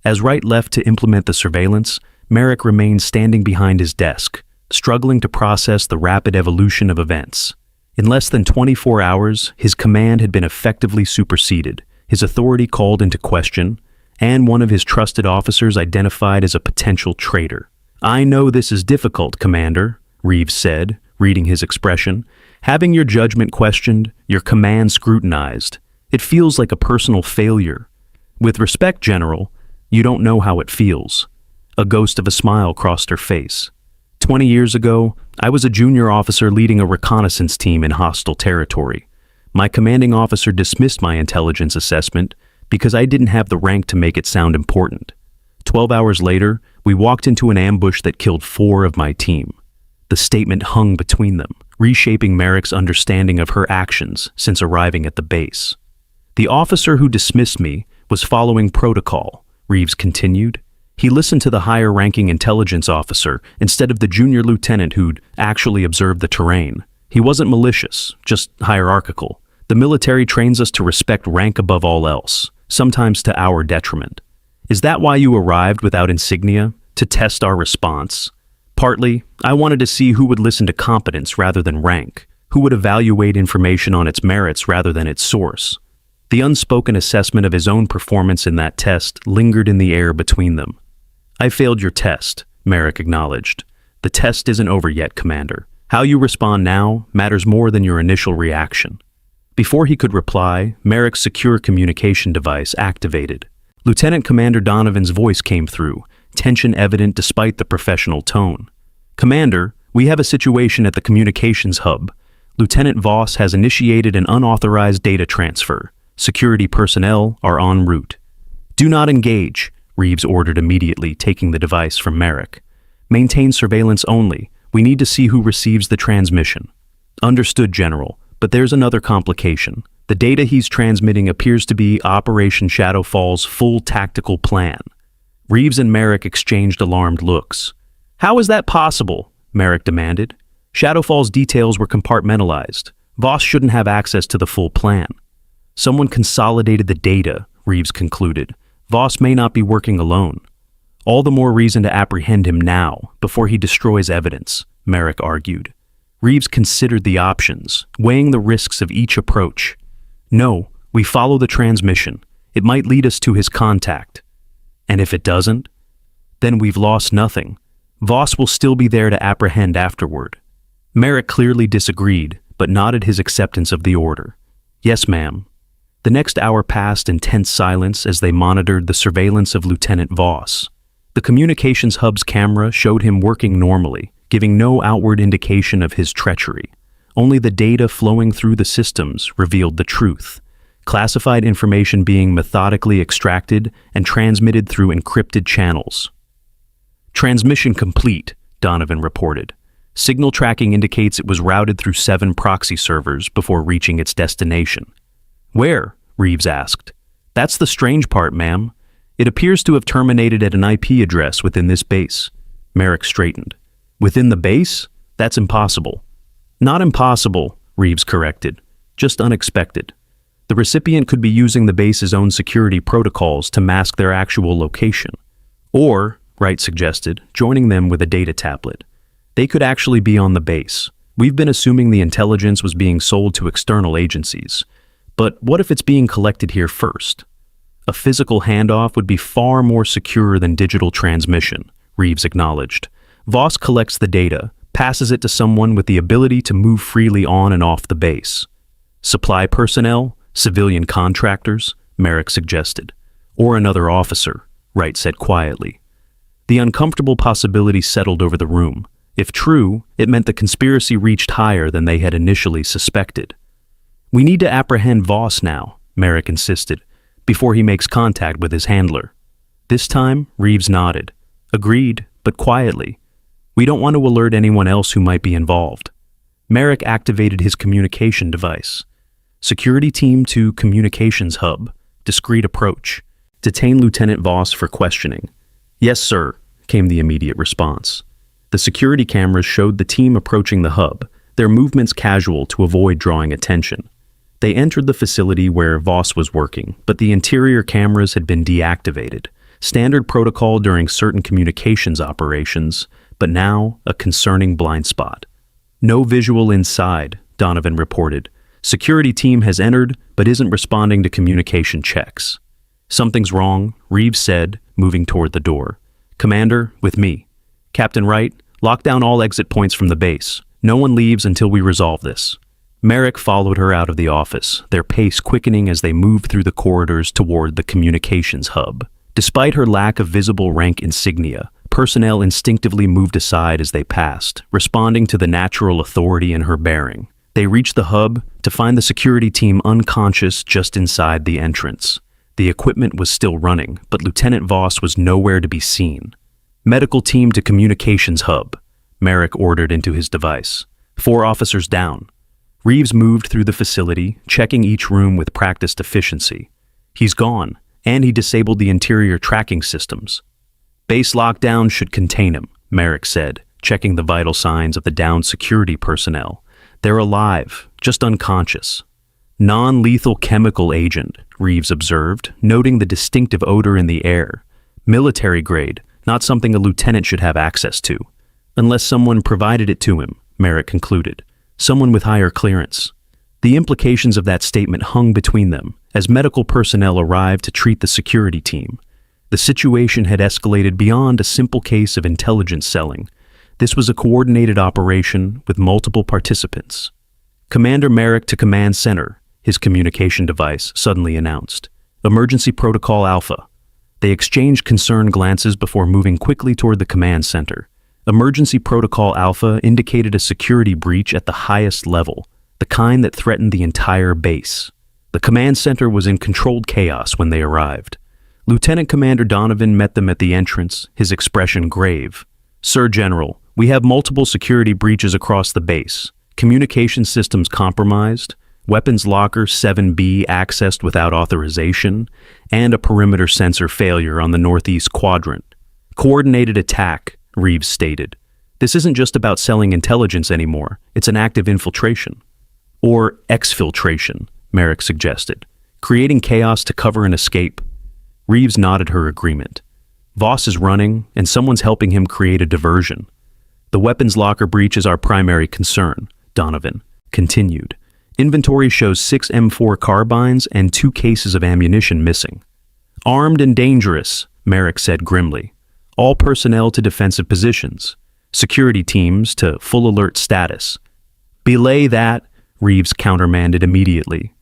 As Wright left to implement the surveillance, Merrick remained standing behind his desk, struggling to process the rapid evolution of events. In less than 24 hours, his command had been effectively superseded, his authority called into question, and one of his trusted officers identified as a potential traitor. I know this is difficult, Commander, Reeves said, reading his expression. Having your judgment questioned, your command scrutinized. It feels like a personal failure. With respect, General, you don't know how it feels. A ghost of a smile crossed her face. 20 years ago, I was a junior officer leading a reconnaissance team in hostile territory. My commanding officer dismissed my intelligence assessment because I didn't have the rank to make it sound important. 12 hours later, we walked into an ambush that killed 4 of my team. The statement hung between them, reshaping Merrick's understanding of her actions since arriving at the base. The officer who dismissed me was following protocol, Reeves continued. He listened to the higher-ranking intelligence officer instead of the junior lieutenant who'd actually observed the terrain. He wasn't malicious, just hierarchical. The military trains us to respect rank above all else, sometimes to our detriment. Is that why you arrived without insignia? To test our response? Partly, I wanted to see who would listen to competence rather than rank, who would evaluate information on its merits rather than its source. The unspoken assessment of his own performance in that test lingered in the air between them. I failed your test, Merrick acknowledged. The test isn't over yet, Commander. How you respond now matters more than your initial reaction. Before he could reply, Merrick's secure communication device activated. Lieutenant Commander Donovan's voice came through, tension evident despite the professional tone. Commander, we have a situation at the communications hub. Lieutenant Voss has initiated an unauthorized data transfer. Security personnel are en route. Do not engage, Reeves ordered immediately, taking the device from Merrick. Maintain surveillance only. We need to see who receives the transmission. Understood, General, but there's another complication. The data he's transmitting appears to be Operation Shadowfall's full tactical plan. Reeves and Merrick exchanged alarmed looks. How is that possible? Merrick demanded. Shadowfall's details were compartmentalized. Voss shouldn't have access to the full plan. Someone consolidated the data, Reeves concluded. Voss may not be working alone. All the more reason to apprehend him now, before he destroys evidence, Merrick argued. Reeves considered the options, weighing the risks of each approach. No, we follow the transmission. It might lead us to his contact. And if it doesn't, then we've lost nothing. Voss will still be there to apprehend afterward. Merrick clearly disagreed, but nodded his acceptance of the order. Yes, ma'am. The next hour passed in tense silence as they monitored the surveillance of Lieutenant Voss. The communications hub's camera showed him working normally, giving no outward indication of his treachery. Only the data flowing through the systems revealed the truth. Classified information being methodically extracted and transmitted through encrypted channels. Transmission complete, Donovan reported. Signal tracking indicates it was routed through 7 proxy servers before reaching its destination. Where? Reeves asked. That's the strange part, ma'am. It appears to have terminated at an IP address within this base. Merrick straightened. Within the base? That's impossible. Not impossible, Reeves corrected. Just unexpected. The recipient could be using the base's own security protocols to mask their actual location. Or, Wright suggested, joining them with a data tablet. They could actually be on the base. We've been assuming the intelligence was being sold to external agencies. But what if it's being collected here first? A physical handoff would be far more secure than digital transmission, Reeves acknowledged. Voss collects the data, passes it to someone with the ability to move freely on and off the base. Supply personnel, civilian contractors, Merrick suggested. Or another officer, Wright said quietly. The uncomfortable possibility settled over the room. If true, it meant the conspiracy reached higher than they had initially suspected. We need to apprehend Voss now, Merrick insisted, before he makes contact with his handler. This time, Reeves nodded. Agreed, but quietly. We don't want to alert anyone else who might be involved. Merrick activated his communication device. Security team to communications hub. Discreet approach. Detain Lieutenant Voss for questioning. Yes, sir, came the immediate response. The security cameras showed the team approaching the hub, their movements casual to avoid drawing attention. They entered the facility where Voss was working, but the interior cameras had been deactivated. Standard protocol during certain communications operations, but now a concerning blind spot. No visual inside, Donovan reported. Security team has entered, but isn't responding to communication checks. Something's wrong, Reeves said, moving toward the door. Commander, with me. Captain Wright, lock down all exit points from the base. No one leaves until we resolve this. Merrick followed her out of the office, their pace quickening as they moved through the corridors toward the communications hub. Despite her lack of visible rank insignia, personnel instinctively moved aside as they passed, responding to the natural authority in her bearing. They reached the hub to find the security team unconscious just inside the entrance. The equipment was still running, but Lieutenant Voss was nowhere to be seen. Medical team to communications hub, Merrick ordered into his device. 4 officers down. Reeves moved through the facility, checking each room with practiced efficiency. He's gone, and he disabled the interior tracking systems. Base lockdown should contain him, Merrick said, checking the vital signs of the downed security personnel. They're alive, just unconscious. Non-lethal chemical agent, Reeves observed, noting the distinctive odor in the air. Military grade, not something a lieutenant should have access to. Unless someone provided it to him, Merrick concluded. Someone with higher clearance. The implications of that statement hung between them as medical personnel arrived to treat the security team. The situation had escalated beyond a simple case of intelligence selling. This was a coordinated operation with multiple participants. Commander Merrick to Command Center, his communication device suddenly announced. Emergency Protocol Alpha. They exchanged concerned glances before moving quickly toward the command center. Emergency Protocol Alpha indicated a security breach at the highest level, the kind that threatened the entire base. The command center was in controlled chaos when they arrived. Lieutenant Commander Donovan met them at the entrance, his expression grave. Sir General, we have multiple security breaches across the base. Communication systems compromised, weapons locker 7B accessed without authorization, and a perimeter sensor failure on the northeast quadrant. Coordinated attack, Reeves stated. This isn't just about selling intelligence anymore, it's an active infiltration. Or exfiltration, Merrick suggested. Creating chaos to cover an escape. Reeves nodded her agreement. Voss is running, and someone's helping him create a diversion. The weapons locker breach is our primary concern, Donovan continued. Inventory shows 6 M4 carbines and 2 cases of ammunition missing. Armed and dangerous, Merrick said grimly. All personnel to defensive positions. Security teams to full alert status. Belay that, Reeves countermanded immediately.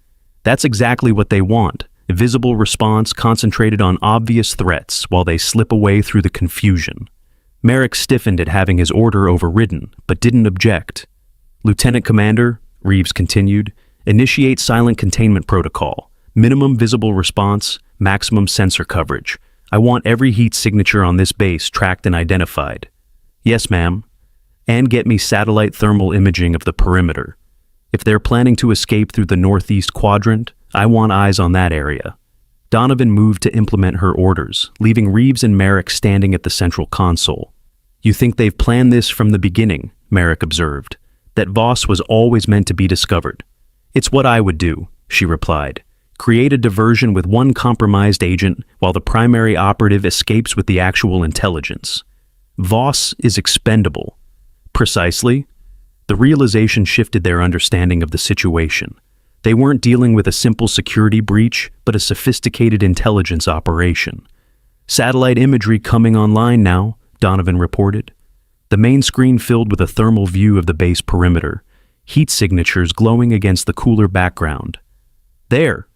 That's exactly what they want. A visible response concentrated on obvious threats while they slip away through the confusion. Merrick stiffened at having his order overridden, but didn't object. Lieutenant Commander, Reeves continued, initiate silent containment protocol. Minimum visible response, maximum sensor coverage. I want every heat signature on this base tracked and identified. Yes, ma'am. And get me satellite thermal imaging of the perimeter. If they're planning to escape through the northeast quadrant, I want eyes on that area. Donovan moved to implement her orders, leaving Reeves and Merrick standing at the central console. You think they've planned this from the beginning, Merrick observed. That Voss was always meant to be discovered. It's what I would do, she replied. Create a diversion with one compromised agent while the primary operative escapes with the actual intelligence. Voss is expendable. Precisely. The realization shifted their understanding of the situation. They weren't dealing with a simple security breach, but a sophisticated intelligence operation. Satellite imagery coming online now, Donovan reported. The main screen filled with a thermal view of the base perimeter, heat signatures glowing against the cooler background. There!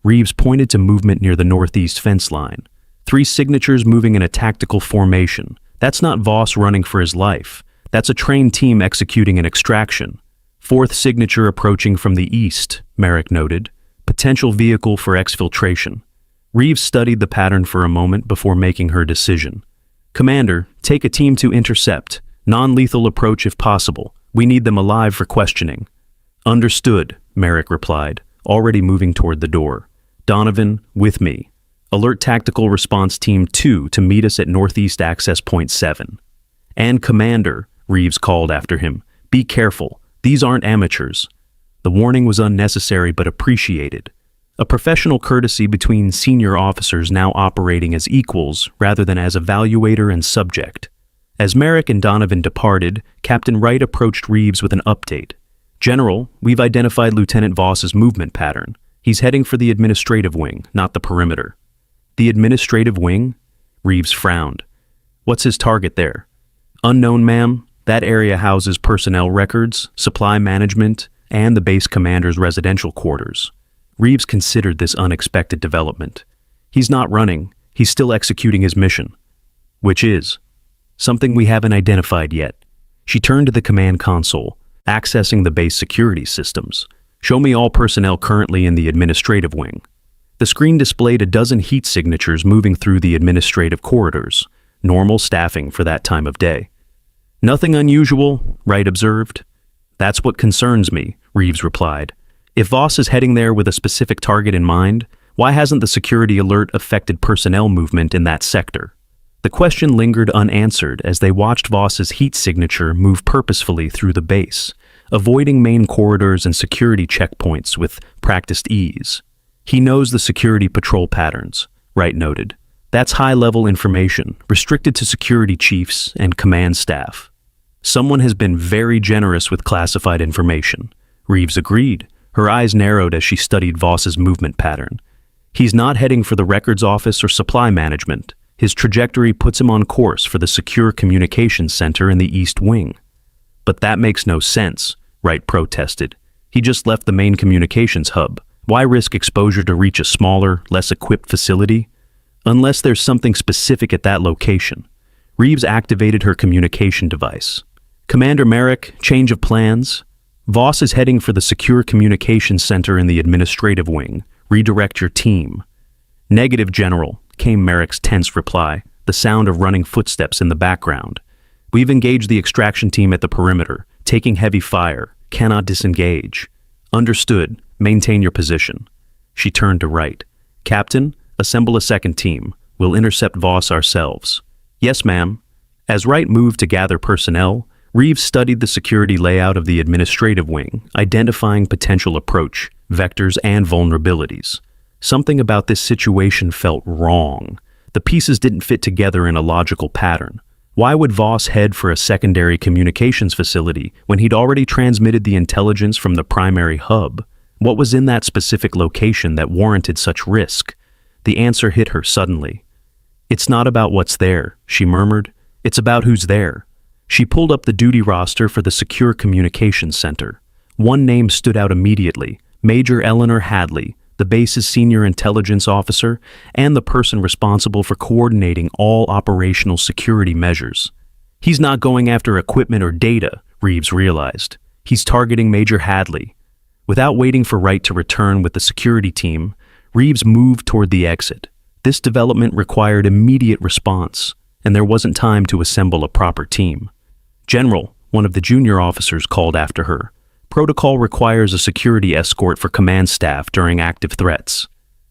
Reeves pointed to movement near the northeast fence line. 3 signatures moving in a tactical formation. That's not Voss running for his life. That's a trained team executing an extraction. 4th signature approaching from the east, Merrick noted. Potential vehicle for exfiltration. Reeves studied the pattern for a moment before making her decision. Commander, take a team to intercept. Non-lethal approach if possible. We need them alive for questioning. Understood, Merrick replied, already moving toward the door. Donovan, with me. Alert Tactical Response Team 2 to meet us at Northeast Access Point 7. And Commander, Reeves called after him, be careful. These aren't amateurs. The warning was unnecessary but appreciated. A professional courtesy between senior officers now operating as equals rather than as evaluator and subject. As Merrick and Donovan departed, Captain Wright approached Reeves with an update. General, we've identified Lieutenant Voss's movement pattern. He's heading for the administrative wing, not the perimeter. The administrative wing? Reeves frowned. What's his target there? Unknown, ma'am. That area houses personnel records, supply management, and the base commander's residential quarters. Reeves considered this unexpected development. He's not running, he's still executing his mission. Which is something we haven't identified yet. She turned to the command console, accessing the base security systems. Show me all personnel currently in the administrative wing. The screen displayed a dozen heat signatures moving through the administrative corridors, normal staffing for that time of day. Nothing unusual, Wright observed. That's what concerns me, Reeves replied. If Voss is heading there with a specific target in mind, why hasn't the security alert affected personnel movement in that sector? The question lingered unanswered as they watched Voss's heat signature move purposefully through the base, avoiding main corridors and security checkpoints with practiced ease. He knows the security patrol patterns, Wright noted. That's high-level information, restricted to security chiefs and command staff. Someone has been very generous with classified information. Reeves agreed. Her eyes narrowed as she studied Voss's movement pattern. He's not heading for the records office or supply management. His trajectory puts him on course for the secure communications center in the East Wing. But that makes no sense, Wright protested. He just left the main communications hub. Why risk exposure to reach a smaller, less equipped facility? Unless there's something specific at that location. Reeves activated her communication device. Commander Merrick, change of plans. Voss is heading for the secure communications center in the administrative wing. Redirect your team. Negative, General, came Merrick's tense reply, the sound of running footsteps in the background. We've engaged the extraction team at the perimeter, taking heavy fire, cannot disengage. Understood, maintain your position. She turned to Wright. Captain, assemble a second team. We'll intercept Voss ourselves. Yes, ma'am. As Wright moved to gather personnel, Reeves studied the security layout of the administrative wing, identifying potential approach, vectors, and vulnerabilities. Something about this situation felt wrong. The pieces didn't fit together in a logical pattern. Why would Voss head for a secondary communications facility when he'd already transmitted the intelligence from the primary hub? What was in that specific location that warranted such risk? The answer hit her suddenly. It's not about what's there, she murmured. It's about who's there. She pulled up the duty roster for the Secure Communications Center. One name stood out immediately, Major Eleanor Hadley, the base's senior intelligence officer, and the person responsible for coordinating all operational security measures. He's not going after equipment or data, Reeves realized. He's targeting Major Hadley. Without waiting for Wright to return with the security team, Reeves moved toward the exit. This development required immediate response, and there wasn't time to assemble a proper team. General, one of the junior officers called after her. Protocol requires a security escort for command staff during active threats.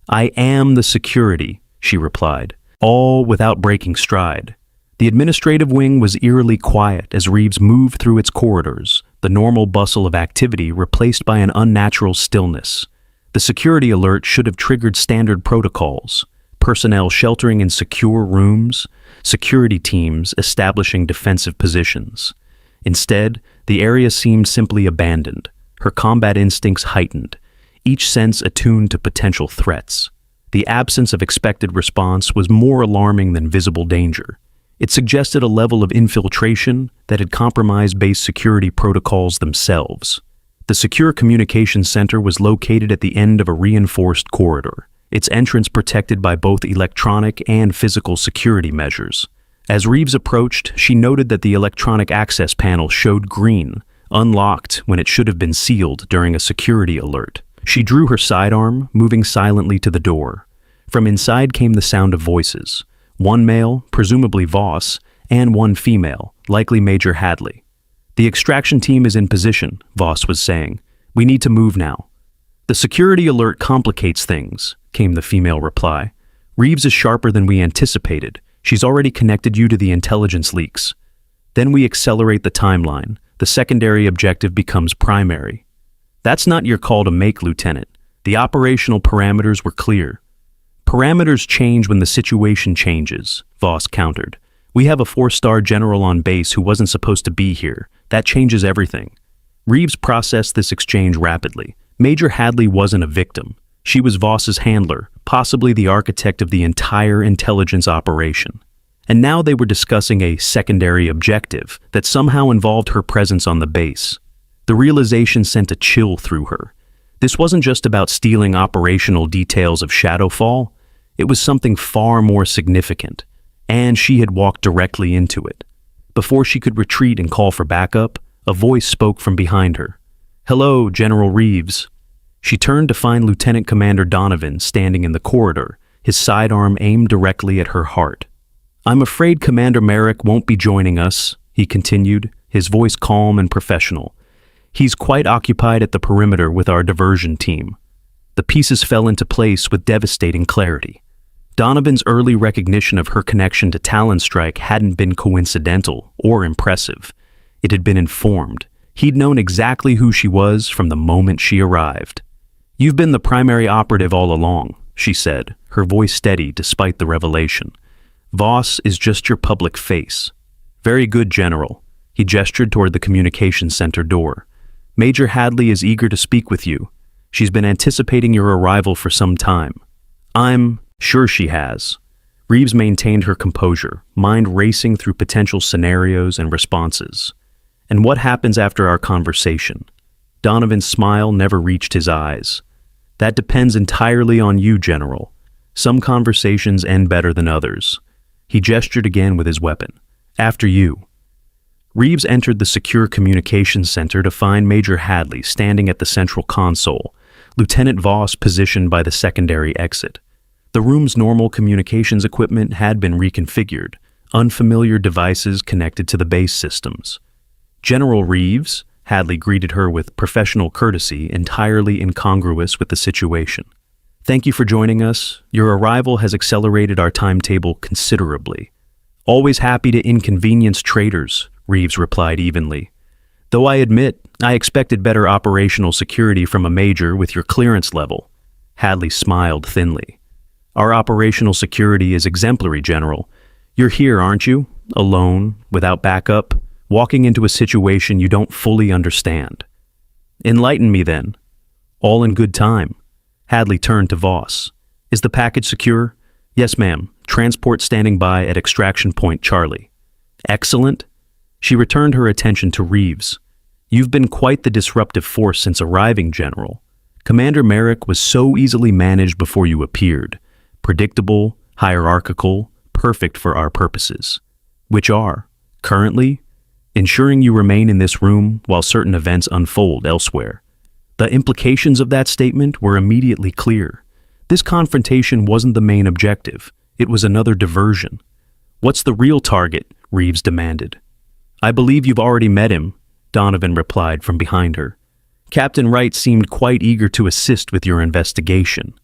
I am the security, she replied, all without breaking stride. The administrative wing was eerily quiet as Reeves moved through its corridors, the normal bustle of activity replaced by an unnatural stillness. The security alert should have triggered standard protocols, personnel sheltering in secure rooms, security teams establishing defensive positions. Instead, the area seemed simply abandoned, her combat instincts heightened, each sense attuned to potential threats. The absence of expected response was more alarming than visible danger. It suggested a level of infiltration that had compromised base security protocols themselves. The Secure Communications Center was located at the end of a reinforced corridor, its entrance protected by both electronic and physical security measures. As Reeves approached, she noted that the electronic access panel showed green, unlocked when it should have been sealed during a security alert. She drew her sidearm, moving silently to the door. From inside came the sound of voices. One male, presumably Voss, and one female, likely Major Hadley. "The extraction team is in position," Voss was saying. "We need to move now." "The security alert complicates things," came the female reply. "Reeves is sharper than we anticipated. She's already connected you to the intelligence leaks." Then we accelerate the timeline. The secondary objective becomes primary. "That's not your call to make, Lieutenant. The operational parameters were clear." "Parameters change when the situation changes," Voss countered. "We have a 4-star general on base who wasn't supposed to be here. That changes everything." Reeves processed this exchange rapidly. Major Hadley wasn't a victim. She was Voss's handler, possibly the architect of the entire intelligence operation. And now they were discussing a secondary objective that somehow involved her presence on the base. The realization sent a chill through her. This wasn't just about stealing operational details of Shadowfall. It was something far more significant, and she had walked directly into it. Before she could retreat and call for backup, a voice spoke from behind her. "Hello, General Reeves." She turned to find Lieutenant Commander Donovan standing in the corridor, his sidearm aimed directly at her heart. "I'm afraid Commander Merrick won't be joining us," he continued, his voice calm and professional. "He's quite occupied at the perimeter with our diversion team." The pieces fell into place with devastating clarity. Donovan's early recognition of her connection to Talonstrike hadn't been coincidental or impressive. It had been informed. He'd known exactly who she was from the moment she arrived. "You've been the primary operative all along," she said, her voice steady despite the revelation. "Voss is just your public face." "Very good, General." He gestured toward the communications center door. "Major Hadley is eager to speak with you. She's been anticipating your arrival for some time." "I'm sure she has." Reeves maintained her composure, mind racing through potential scenarios and responses. "And what happens after our conversation?" Donovan's smile never reached his eyes. "That depends entirely on you, General. Some conversations end better than others." He gestured again with his weapon. "After you." Reeves entered the secure communications center to find Major Hadley standing at the central console, Lieutenant Voss positioned by the secondary exit. The room's normal communications equipment had been reconfigured, unfamiliar devices connected to the base systems. "General Reeves," Hadley greeted her with professional courtesy entirely incongruous with the situation. "Thank you for joining us. Your arrival has accelerated our timetable considerably." "Always happy to inconvenience traders," Reeves replied evenly. "Though I admit, I expected better operational security from a major with your clearance level." Hadley smiled thinly. "Our operational security is exemplary, General. You're here, aren't you? Alone, without backup, walking into a situation you don't fully understand." "Enlighten me then." "All in good time." Hadley turned to Voss. "Is the package secure?" "Yes, ma'am. Transport standing by at extraction point Charlie." "Excellent." She returned her attention to Reeves. "You've been quite the disruptive force since arriving, General. Commander Merrick was so easily managed before you appeared. Predictable, hierarchical, perfect for our purposes. Which are, currently, ensuring you remain in this room while certain events unfold elsewhere." The implications of that statement were immediately clear. This confrontation wasn't the main objective. It was another diversion. "What's the real target?" Reeves demanded. "I believe you've already met him," Donovan replied from behind her. "Captain Wright seemed quite eager to assist with your investigation."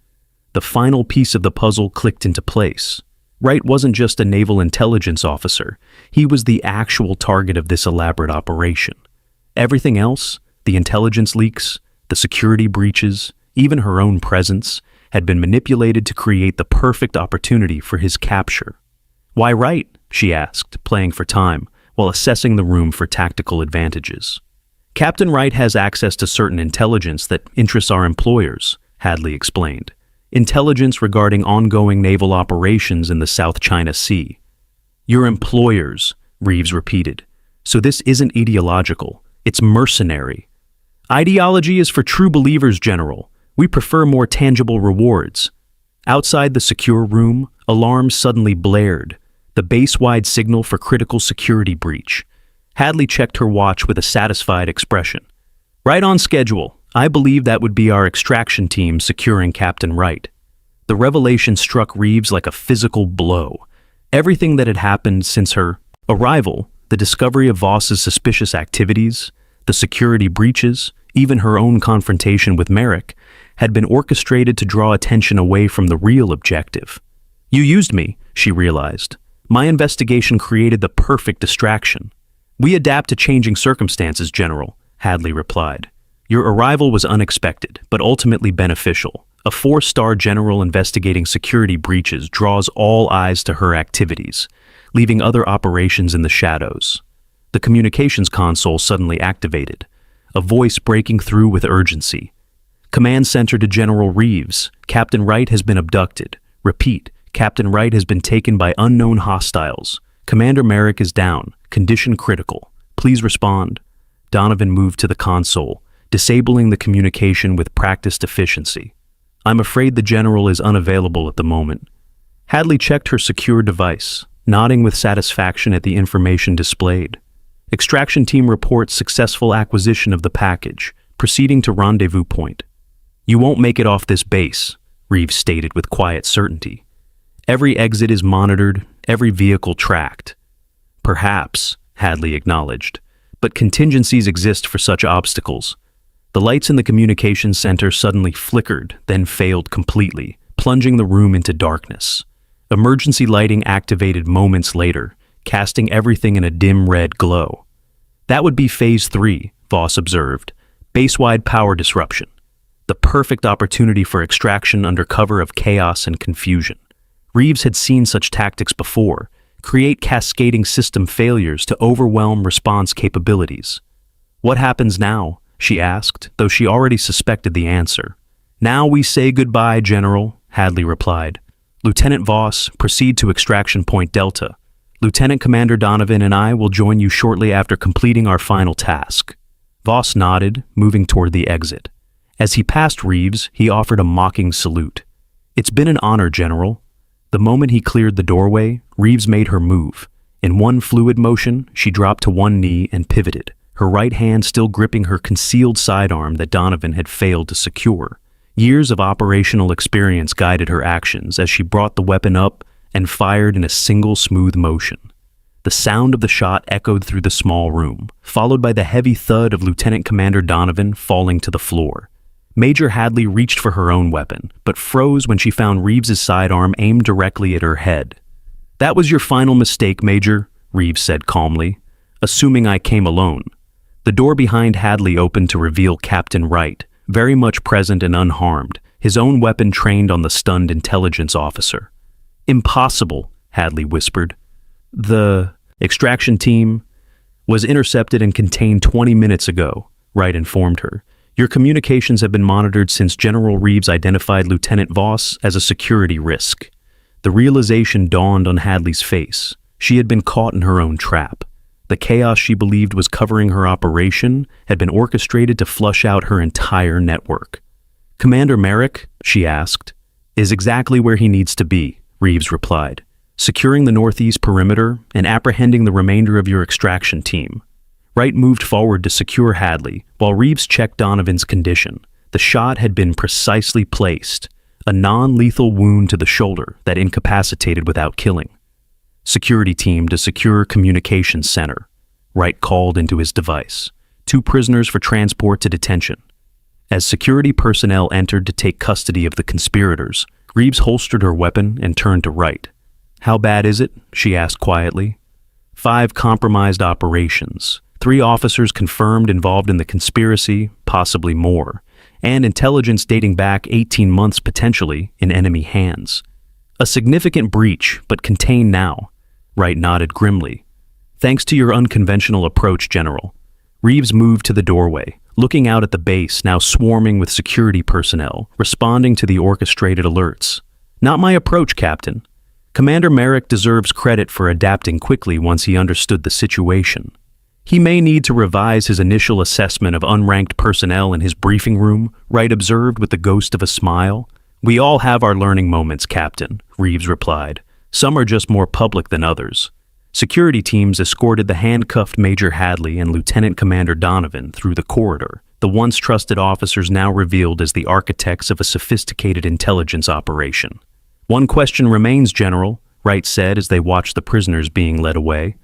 The final piece of the puzzle clicked into place. Wright wasn't just a naval intelligence officer. He was the actual target of this elaborate operation. Everything else, the intelligence leaks, the security breaches, even her own presence, had been manipulated to create the perfect opportunity for his capture. "Why Wright?" she asked, playing for time, while assessing the room for tactical advantages. "Captain Wright has access to certain intelligence that interests our employers," Hadley explained. "Intelligence regarding ongoing naval operations in the South China Sea." "Your employers," Reeves repeated. "So this isn't ideological, it's mercenary." "Ideology is for true believers, General. We prefer more tangible rewards." Outside the secure room, alarms suddenly blared, the base-wide signal for critical security breach. Hadley checked her watch with a satisfied expression. "Right on schedule. I believe that would be our extraction team securing Captain Wright. The revelation struck Reeves like a physical blow. Everything that had happened since her arrival, the discovery of Voss's suspicious activities, the security breaches, even her own confrontation with Merrick, had been orchestrated to draw attention away from the real objective. You used me, she realized. My investigation created the perfect distraction. We adapt to changing circumstances, General, Hadley replied. Your arrival was unexpected, but ultimately beneficial. A 4-star general investigating security breaches draws all eyes to her activities, leaving other operations in the shadows. The communications console suddenly activated, a voice breaking through with urgency. Command Center to General Reeves. Captain Wright has been abducted. Repeat, Captain Wright has been taken by unknown hostiles. Commander Merrick is down. Condition critical. Please respond. Donovan moved to the console, disabling the communication with practiced efficiency. I'm afraid the General is unavailable at the moment. Hadley checked her secure device, nodding with satisfaction at the information displayed. Extraction team reports successful acquisition of the package, proceeding to rendezvous point. You won't make it off this base, Reeves stated with quiet certainty. Every exit is monitored, every vehicle tracked. Perhaps, Hadley acknowledged, but contingencies exist for such obstacles. The lights in the communications center suddenly flickered, then failed completely, plunging the room into darkness. Emergency lighting activated moments later, casting everything in a dim red glow. That would be Phase 3, Voss observed. Base-wide power disruption. The perfect opportunity for extraction under cover of chaos and confusion. Reeves had seen such tactics before, create cascading system failures to overwhelm response capabilities. What happens now? She asked, though she already suspected the answer. Now we say goodbye, General, Hadley replied. Lieutenant Voss, proceed to Extraction Point Delta. Lieutenant Commander Donovan and I will join you shortly after completing our final task. Voss nodded, moving toward the exit. As he passed Reeves, he offered a mocking salute. It's been an honor, General. The moment he cleared the doorway, Reeves made her move. In one fluid motion, she dropped to one knee and pivoted, her right hand still gripping her concealed sidearm that Donovan had failed to secure. Years of operational experience guided her actions as she brought the weapon up and fired in a single smooth motion. The sound of the shot echoed through the small room, followed by the heavy thud of Lieutenant Commander Donovan falling to the floor. Major Hadley reached for her own weapon, but froze when she found Reeves's sidearm aimed directly at her head. That was your final mistake, Major, Reeves said calmly, assuming I came alone. The door behind Hadley opened to reveal Captain Wright, very much present and unharmed, his own weapon trained on the stunned intelligence officer. Impossible, Hadley whispered. The extraction team was intercepted and contained 20 minutes ago, Wright informed her. Your communications have been monitored since General Reeves identified Lieutenant Voss as a security risk. The realization dawned on Hadley's face. She had been caught in her own trap. The chaos she believed was covering her operation had been orchestrated to flush out her entire network. Commander Merrick, she asked, is exactly where he needs to be, Reeves replied, securing the northeast perimeter and apprehending the remainder of your extraction team. Wright moved forward to secure Hadley, while Reeves checked Donovan's condition. The shot had been precisely placed, a non-lethal wound to the shoulder that incapacitated without killing. Security team to secure communications center, Wright called into his device. 2 prisoners for transport to detention. As security personnel entered to take custody of the conspirators, Reeves holstered her weapon and turned to Wright. How bad is it? She asked quietly. 5 compromised operations. 3 officers confirmed involved in the conspiracy, possibly more, and intelligence dating back 18 months potentially in enemy hands. A significant breach, but contained now. Wright nodded grimly. Thanks to your unconventional approach, General. Reeves moved to the doorway, looking out at the base now swarming with security personnel, responding to the orchestrated alerts. Not my approach, Captain. Commander Merrick deserves credit for adapting quickly once he understood the situation. He may need to revise his initial assessment of unranked personnel in his briefing room, Wright observed with the ghost of a smile. We all have our learning moments, Captain, Reeves replied. Some are just more public than others. Security teams escorted the handcuffed Major Hadley and Lieutenant Commander Donovan through the corridor, the once trusted officers now revealed as the architects of a sophisticated intelligence operation. "One question remains, General," Wright said as they watched the prisoners being led away.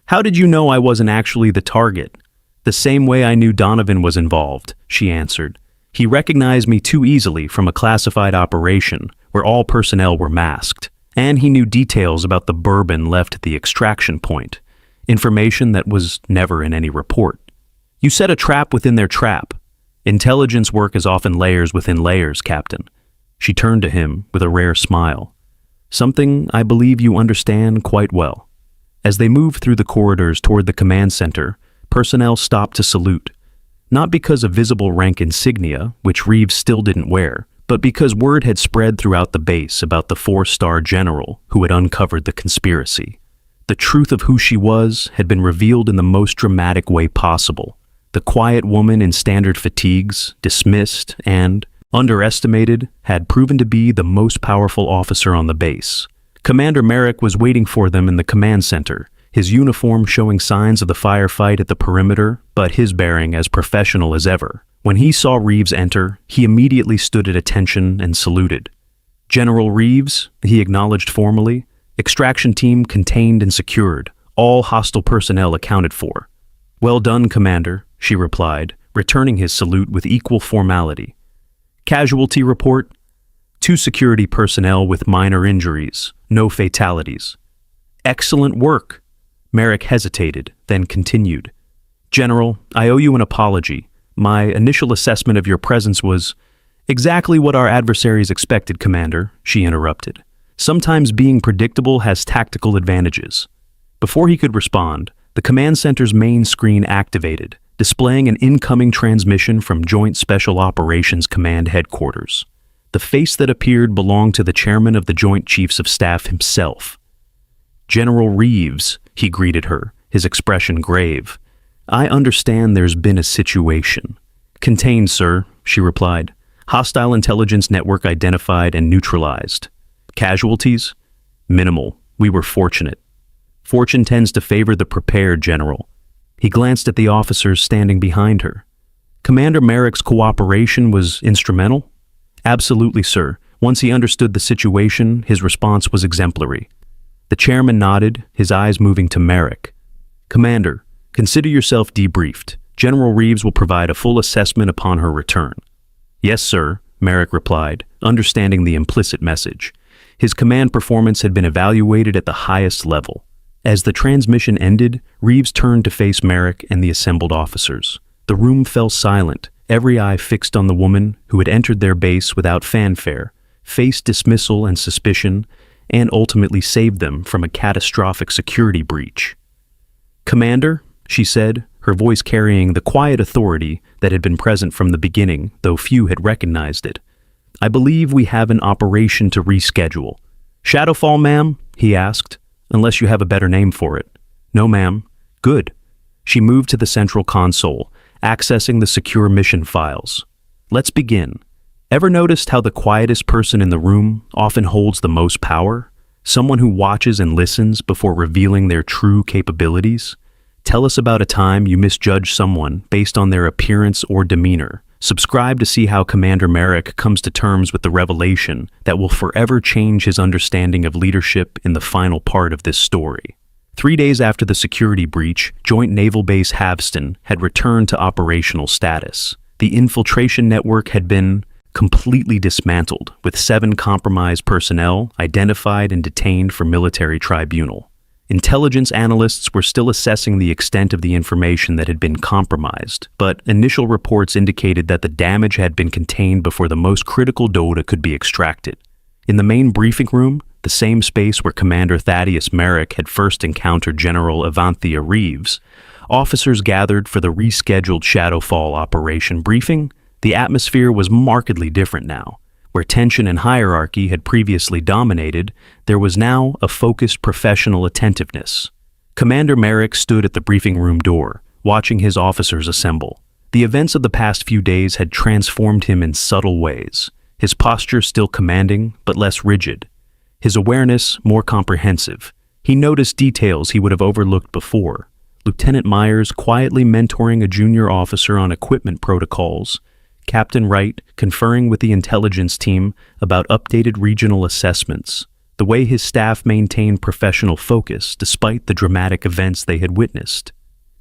"How did you know I wasn't actually the target?" "The same way I knew Donovan was involved," she answered. "He recognized me too easily from a classified operation where all personnel were masked. And he knew details about the bourbon left at the extraction point, information that was never in any report. You set a trap within their trap. Intelligence work is often layers within layers, Captain." She turned to him with a rare smile. "Something I believe you understand quite well." As they moved through the corridors toward the command center, personnel stopped to salute. Not because of visible rank insignia, which Reeves still didn't wear, but because word had spread throughout the base about the 4-star general who had uncovered the conspiracy. The truth of who she was had been revealed in the most dramatic way possible. The quiet woman in standard fatigues, dismissed and underestimated, had proven to be the most powerful officer on the base. Commander Merrick was waiting for them in the command center, his uniform showing signs of the firefight at the perimeter, but his bearing as professional as ever. When he saw Reeves enter, he immediately stood at attention and saluted. "General Reeves," he acknowledged formally. "Extraction team contained and secured. All hostile personnel accounted for." "Well done, Commander," she replied, returning his salute with equal formality. "Casualty report? 2 security personnel with minor injuries, no fatalities." "Excellent work." Merrick hesitated, then continued. "General, I owe you an apology. My initial assessment of your presence was—" "Exactly what our adversaries expected, Commander," she interrupted. "Sometimes being predictable has tactical advantages." Before he could respond, the command center's main screen activated, displaying an incoming transmission from Joint Special Operations Command Headquarters. The face that appeared belonged to the chairman of the Joint Chiefs of Staff himself. "General Reeves," he greeted her, his expression grave. "I understand there's been a situation." "Contained, sir," she replied. "Hostile intelligence network identified and neutralized." "Casualties?" "Minimal. We were fortunate." "Fortune tends to favor the prepared, General." He glanced at the officers standing behind her. "Commander Merrick's cooperation was instrumental?" "Absolutely, sir. Once he understood the situation, his response was exemplary." The chairman nodded, his eyes moving to Merrick. "Commander, consider yourself debriefed. General Reeves will provide a full assessment upon her return." "Yes, sir," Merrick replied, understanding the implicit message. His command performance had been evaluated at the highest level. As the transmission ended, Reeves turned to face Merrick and the assembled officers. The room fell silent, every eye fixed on the woman who had entered their base without fanfare, faced dismissal and suspicion, and ultimately saved them from a catastrophic security breach. "Commander," she said, her voice carrying the quiet authority that had been present from the beginning, though few had recognized it. "I believe we have an operation to reschedule." "Shadowfall, ma'am?" he asked, "unless you have a better name for it." "No, ma'am." "Good." She moved to the central console, accessing the secure mission files. "Let's begin. Ever noticed how the quietest person in the room often holds the most power? Someone who watches and listens before revealing their true capabilities? Tell us about a time you misjudged someone based on their appearance or demeanor. Subscribe to see how Commander Merrick comes to terms with the revelation that will forever change his understanding of leadership in the final part of this story. 3 days after the security breach, Joint Naval Base Havston had returned to operational status. The infiltration network had been completely dismantled, with 7 compromised personnel identified and detained for military tribunal. Intelligence analysts were still assessing the extent of the information that had been compromised, but initial reports indicated that the damage had been contained before the most critical data could be extracted. In the main briefing room, the same space where Commander Thaddeus Merrick had first encountered General Avanthia Reeves, officers gathered for the rescheduled Shadowfall operation briefing. The atmosphere was markedly different now. Where tension and hierarchy had previously dominated, there was now a focused professional attentiveness. Commander Merrick stood at the briefing room door, watching his officers assemble. The events of the past few days had transformed him in subtle ways, his posture still commanding but less rigid, his awareness more comprehensive. He noticed details he would have overlooked before, Lieutenant Myers quietly mentoring a junior officer on equipment protocols, Captain Wright conferring with the intelligence team about updated regional assessments, the way his staff maintained professional focus despite the dramatic events they had witnessed.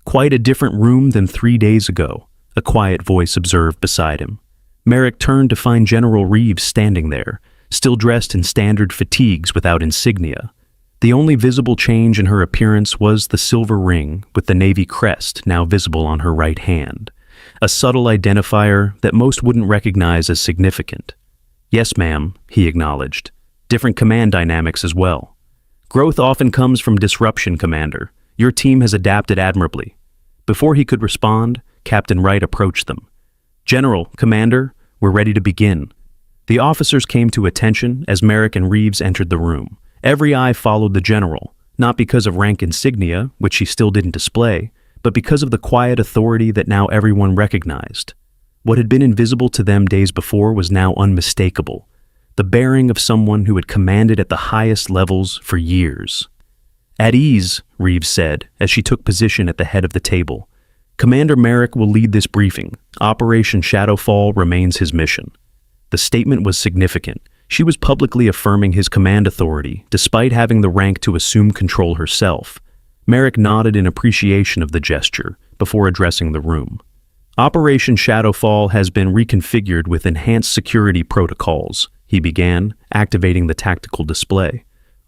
"Quite a different room than 3 days ago," a quiet voice observed beside him. Merrick turned to find General Reeves standing there, still dressed in standard fatigues without insignia. The only visible change in her appearance was the silver ring with the Navy crest now visible on her right hand, a subtle identifier that most wouldn't recognize as significant. "Yes, ma'am," he acknowledged. "Different command dynamics as well." "Growth often comes from disruption, Commander. Your team has adapted admirably." Before he could respond, Captain Wright approached them. "General, Commander, we're ready to begin." The officers came to attention as Merrick and Reeves entered the room. Every eye followed the general, not because of rank insignia, which she still didn't display, but because of the quiet authority that now everyone recognized. What had been invisible to them days before was now unmistakable, the bearing of someone who had commanded at the highest levels for years. "At ease," Reeves said, as she took position at the head of the table. "Commander Merrick will lead this briefing. Operation Shadowfall remains his mission." The statement was significant. She was publicly affirming his command authority, despite having the rank to assume control herself. Merrick nodded in appreciation of the gesture before addressing the room. "Operation Shadowfall has been reconfigured with enhanced security protocols," he began, activating the tactical display.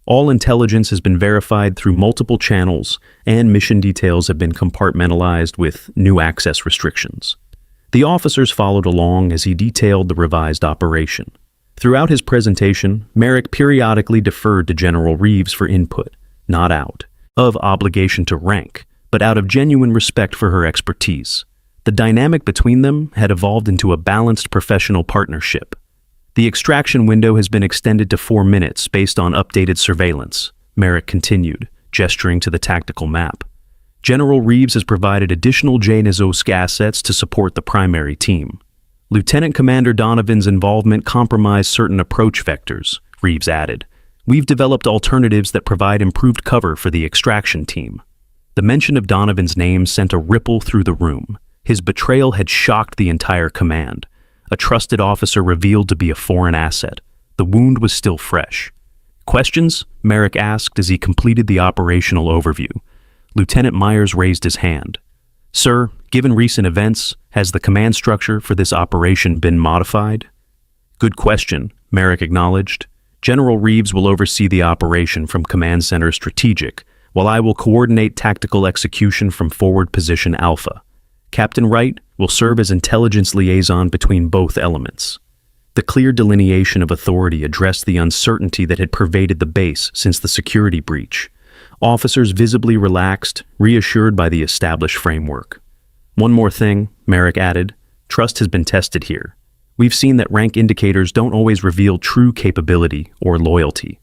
"All intelligence has been verified through multiple channels, and mission details have been compartmentalized with new access restrictions." The officers followed along as he detailed the revised operation. Throughout his presentation, Merrick periodically deferred to General Reeves for input, not out of obligation to rank, but out of genuine respect for her expertise. The dynamic between them had evolved into a balanced professional partnership. "The extraction window has been extended to 4 minutes based on updated surveillance," Merrick continued, gesturing to the tactical map. "General Reeves has provided additional JNIZOSC assets to support the primary team. Lieutenant Commander Donovan's involvement compromised certain approach vectors," Reeves added. "We've developed alternatives that provide improved cover for the extraction team." The mention of Donovan's name sent a ripple through the room. His betrayal had shocked the entire command. A trusted officer revealed to be a foreign asset. The wound was still fresh. "Questions?" Merrick asked as he completed the operational overview. Lieutenant Myers raised his hand. "Sir, given recent events, has the command structure for this operation been modified?" "Good question," Merrick acknowledged. "General Reeves will oversee the operation from Command Center Strategic, while I will coordinate tactical execution from Forward Position Alpha. Captain Wright will serve as intelligence liaison between both elements." The clear delineation of authority addressed the uncertainty that had pervaded the base since the security breach. Officers visibly relaxed, reassured by the established framework. "One more thing," Merrick added. "Trust has been tested here. We've seen that rank indicators don't always reveal true capability or loyalty."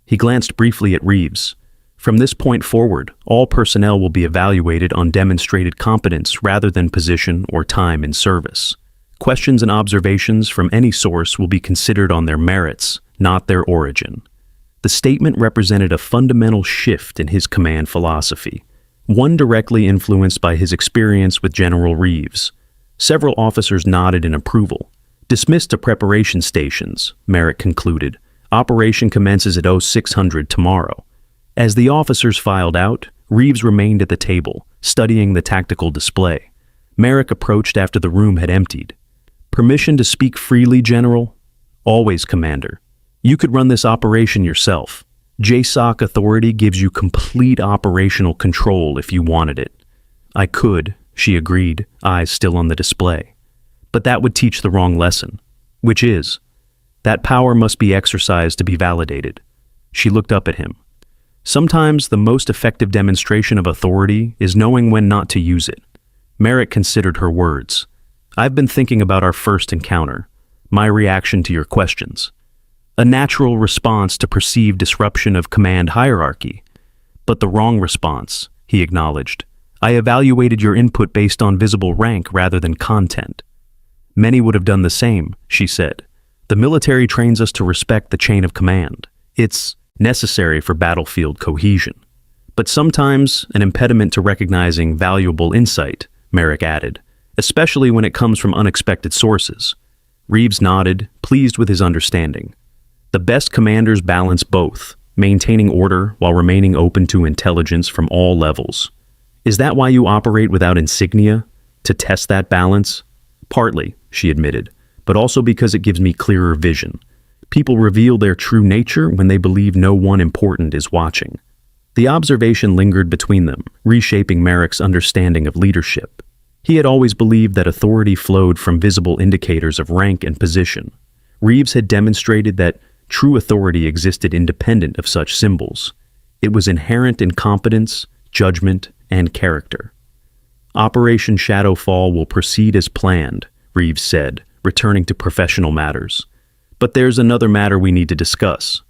He glanced briefly at Reeves. "From this point forward, all personnel will be evaluated on demonstrated competence rather than position or time in service. Questions and observations from any source will be considered on their merits, not their origin." The statement represented a fundamental shift in his command philosophy, one directly influenced by his experience with General Reeves. Several officers nodded in approval. "Dismissed to preparation stations," Merrick concluded. "Operation commences at 0600 tomorrow." As the officers filed out, Reeves remained at the table, studying the tactical display. Merrick approached after the room had emptied. "Permission to speak freely, General?" "Always, Commander. You could run this operation yourself. JSOC authority gives you complete operational control if you wanted it." "I could," she agreed, eyes still on the display. "But that would teach the wrong lesson." "Which is?" "That power must be exercised to be validated." She looked up at him. "Sometimes the most effective demonstration of authority is knowing when not to use it." Merrick considered her words. "I've been thinking about our first encounter, my reaction to your questions. A natural response to perceived disruption of command hierarchy, but the wrong response," he acknowledged. "I evaluated your input based on visible rank rather than content." "Many would have done the same," she said. "The military trains us to respect the chain of command. It's necessary for battlefield cohesion." but sometimes an impediment to recognizing valuable insight, Merrick added, especially when it comes from unexpected sources. Reeves nodded, pleased with his understanding. The best commanders balance both, maintaining order while remaining open to intelligence from all levels. Is that why you operate without insignia? To test that balance? Partly, she admitted, but also because it gives me clearer vision. People reveal their true nature when they believe no one important is watching. The observation lingered between them, reshaping Merrick's understanding of leadership. He had always believed that authority flowed from visible indicators of rank and position. Reeves had demonstrated that true authority existed independent of such symbols. It was inherent in competence, judgment, and character. Operation Shadowfall will proceed as planned, Reeves said, returning to professional matters. But there's another matter we need to discuss.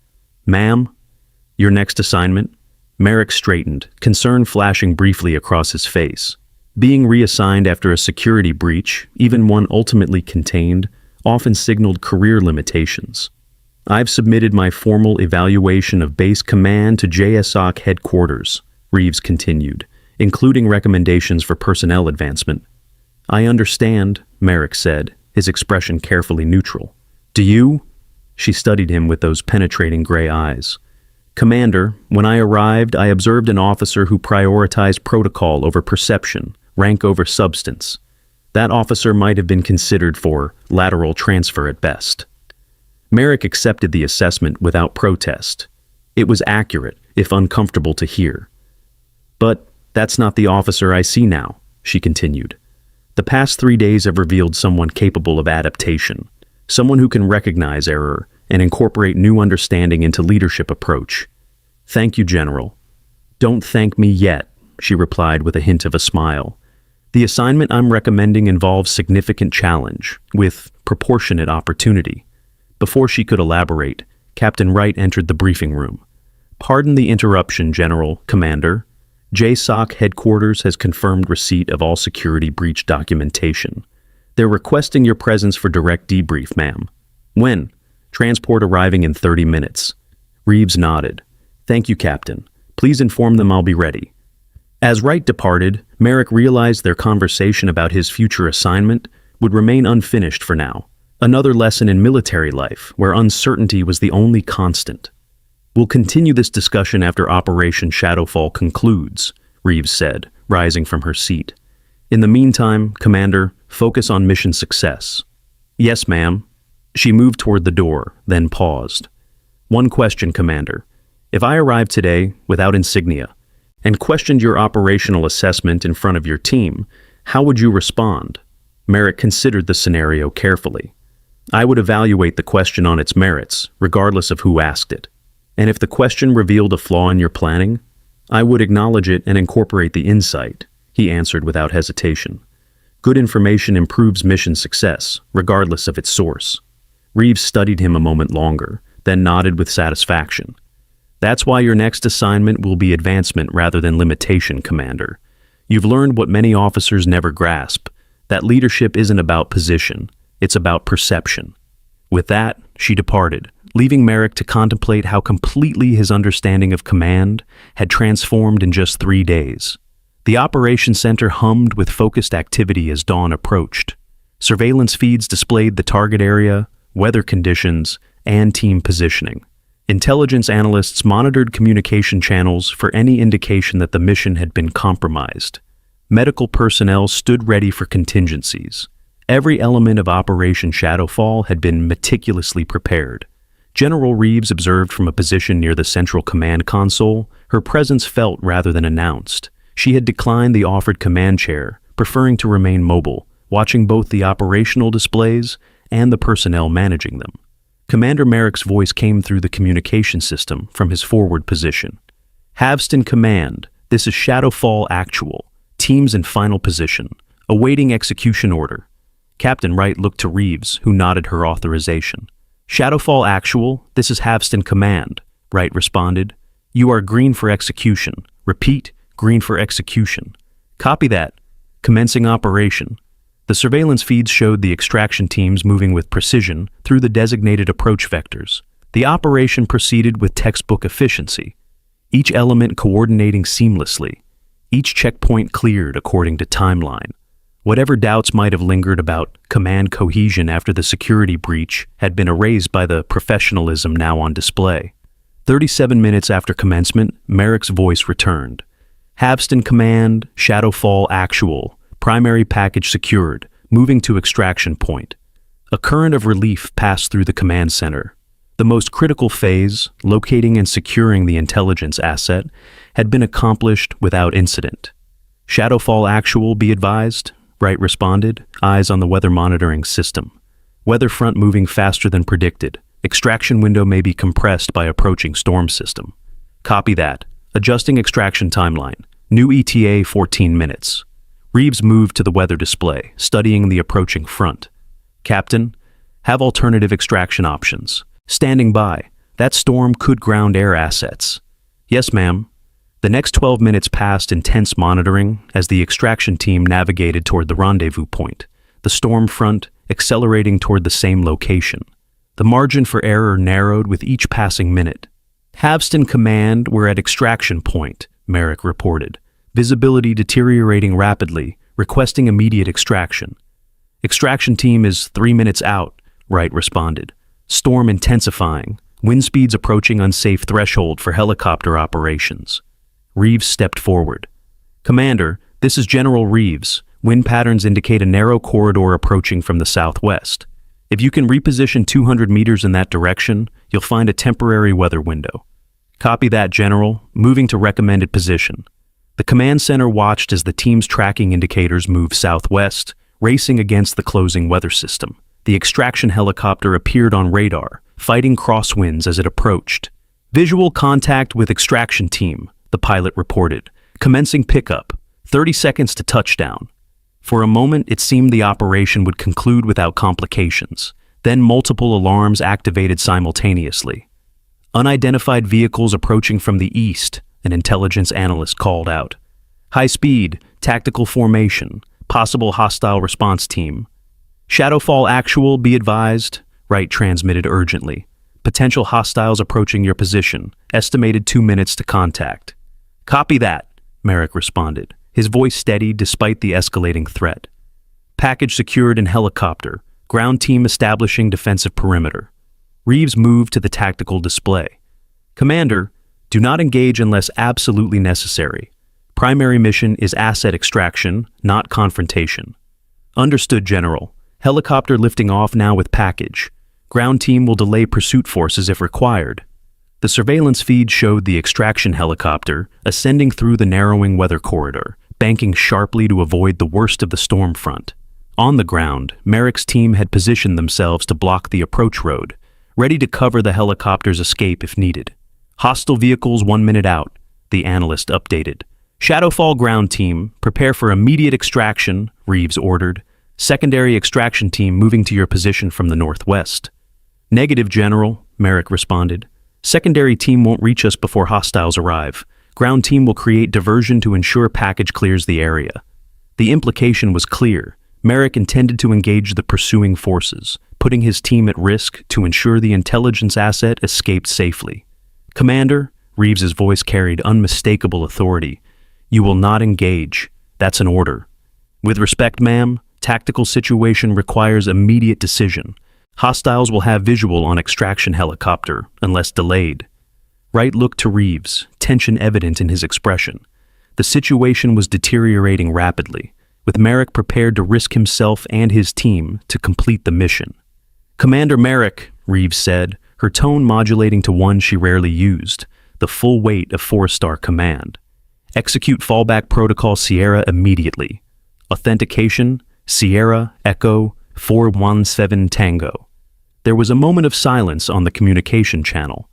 Ma'am, your next assignment? Merrick straightened, concern flashing briefly across his face. Being reassigned after a security breach, even one ultimately contained, often signaled career limitations. I've submitted my formal evaluation of base command to JSOC headquarters, Reeves continued, including recommendations for personnel advancement. I understand, Merrick said, his expression carefully neutral. Do you? She studied him with those penetrating gray eyes. Commander, when I arrived, I observed an officer who prioritized protocol over perception, rank over substance. That officer might have been considered for lateral transfer at best. Merrick accepted the assessment without protest. It was accurate, if uncomfortable to hear. But that's not the officer I see now, she continued. The past 3 days have revealed someone capable of adaptation, someone who can recognize error and incorporate new understanding into leadership approach. Thank you, General. Don't thank me yet, she replied with a hint of a smile. The assignment I'm recommending involves significant challenge, with proportionate opportunity. Before she could elaborate, Captain Wright entered the briefing room. Pardon the interruption, General, Commander. JSOC headquarters has confirmed receipt of all security breach documentation. They're requesting your presence for direct debrief, ma'am. When? Transport arriving in 30 minutes. Reeves nodded. Thank you, Captain. Please inform them I'll be ready. As Wright departed, Merrick realized their conversation about his future assignment would remain unfinished for now. Another lesson in military life, where uncertainty was the only constant. We'll continue this discussion after Operation Shadowfall concludes, Reeves said, rising from her seat. In the meantime, Commander, focus on mission success. Yes, ma'am. She moved toward the door, then paused. One question, Commander. If I arrived today, without insignia, and questioned your operational assessment in front of your team, how would you respond? Merrick considered the scenario carefully. I would evaluate the question on its merits, regardless of who asked it. And if the question revealed a flaw in your planning, I would acknowledge it and incorporate the insight, he answered without hesitation. Good information improves mission success, regardless of its source. Reeves studied him a moment longer, then nodded with satisfaction. That's why your next assignment will be advancement rather than limitation, Commander. You've learned what many officers never grasp, that leadership isn't about position, it's about perception. With that, she departed, leaving Merrick to contemplate how completely his understanding of command had transformed in just 3 days. The operations center hummed with focused activity as dawn approached. Surveillance feeds displayed the target area, weather conditions, and team positioning. Intelligence analysts monitored communication channels for any indication that the mission had been compromised. Medical personnel stood ready for contingencies. Every element of Operation Shadowfall had been meticulously prepared. General Reeves observed from a position near the central command console, her presence felt rather than announced. She had declined the offered command chair, preferring to remain mobile, watching both the operational displays and the personnel managing them. Commander Merrick's voice came through the communication system from his forward position. Havston Command, this is Shadowfall Actual. Teams in final position, awaiting execution order. Captain Wright looked to Reeves, who nodded her authorization. Shadowfall Actual, this is Havston Command, Wright responded. You are green for execution. Repeat, green for execution. Copy that. Commencing operation. The surveillance feeds showed the extraction teams moving with precision through the designated approach vectors. The operation proceeded with textbook efficiency. each element coordinating seamlessly, each checkpoint cleared according to timeline. Whatever doubts might have lingered about command cohesion after the security breach had been erased by the professionalism now on display. 37 minutes after commencement, Merrick's voice returned. Havston Command, Shadowfall Actual, primary package secured, moving to extraction point. A current of relief passed through the command center. The most critical phase, locating and securing the intelligence asset, had been accomplished without incident. Shadowfall Actual, be advised, Wright responded, eyes on the weather monitoring system. Weather front moving faster than predicted. Extraction window may be compressed by approaching storm system. Copy that. Adjusting extraction timeline. New ETA 14 minutes. Reeves moved to the weather display, studying the approaching front. Captain, have alternative extraction options. Standing by. That storm could ground air assets. Yes, ma'am. The next 12 minutes passed in tense monitoring as the extraction team navigated toward the rendezvous point, the storm front accelerating toward the same location. The margin for error narrowed with each passing minute. Havston Command were at extraction point, Merrick reported. Visibility deteriorating rapidly, requesting immediate extraction. Extraction team is 3 minutes out, Wright responded. Storm intensifying, wind speeds approaching unsafe threshold for helicopter operations. Reeves stepped forward. Commander, this is General Reeves. Wind patterns indicate a narrow corridor approaching from the southwest. If you can reposition 200 meters in that direction, you'll find a temporary weather window. Copy that, General, moving to recommended position. The command center watched as the team's tracking indicators moved southwest, racing against the closing weather system. The extraction helicopter appeared on radar, fighting crosswinds as it approached. Visual contact with extraction team, the pilot reported. Commencing pickup, 30 seconds to touchdown. For a moment, it seemed the operation would conclude without complications. Then multiple alarms activated simultaneously. Unidentified vehicles approaching from the east, an intelligence analyst called out. High speed, tactical formation, possible hostile response team. Shadowfall Actual, be advised, Wright transmitted urgently. Potential hostiles approaching your position, estimated 2 minutes to contact. Copy that, Merrick responded, his voice steady despite the escalating threat. Package secured in helicopter, ground team establishing defensive perimeter. Reeves moved to the tactical display. Commander, do not engage unless absolutely necessary. Primary mission is asset extraction, not confrontation. Understood, General. Helicopter lifting off now with package. Ground team will delay pursuit forces if required. The surveillance feed showed the extraction helicopter ascending through the narrowing weather corridor, banking sharply to avoid the worst of the storm front. On the ground, Merrick's team had positioned themselves to block the approach road, ready to cover the helicopter's escape if needed. Hostile vehicles 1 minute out, the analyst updated. Shadowfall ground team, prepare for immediate extraction, Reeves ordered. Secondary extraction team moving to your position from the northwest. Negative, General, Merrick responded. Secondary team won't reach us before hostiles arrive. Ground team will create diversion to ensure package clears the area. The implication was clear. Merrick intended to engage the pursuing forces, putting his team at risk to ensure the intelligence asset escaped safely. Commander, Reeves's voice carried unmistakable authority. You will not engage. That's an order. With respect, ma'am, tactical situation requires immediate decision. Hostiles will have visual on extraction helicopter, unless delayed. Wright looked to Reeves, tension evident in his expression. The situation was deteriorating rapidly, with Merrick prepared to risk himself and his team to complete the mission. Commander Merrick, Reeves said, her tone modulating to one she rarely used, the full weight of 4-star command. Execute fallback protocol Sierra immediately. Authentication, Sierra Echo 417 Tango. There was a moment of silence on the communication channel.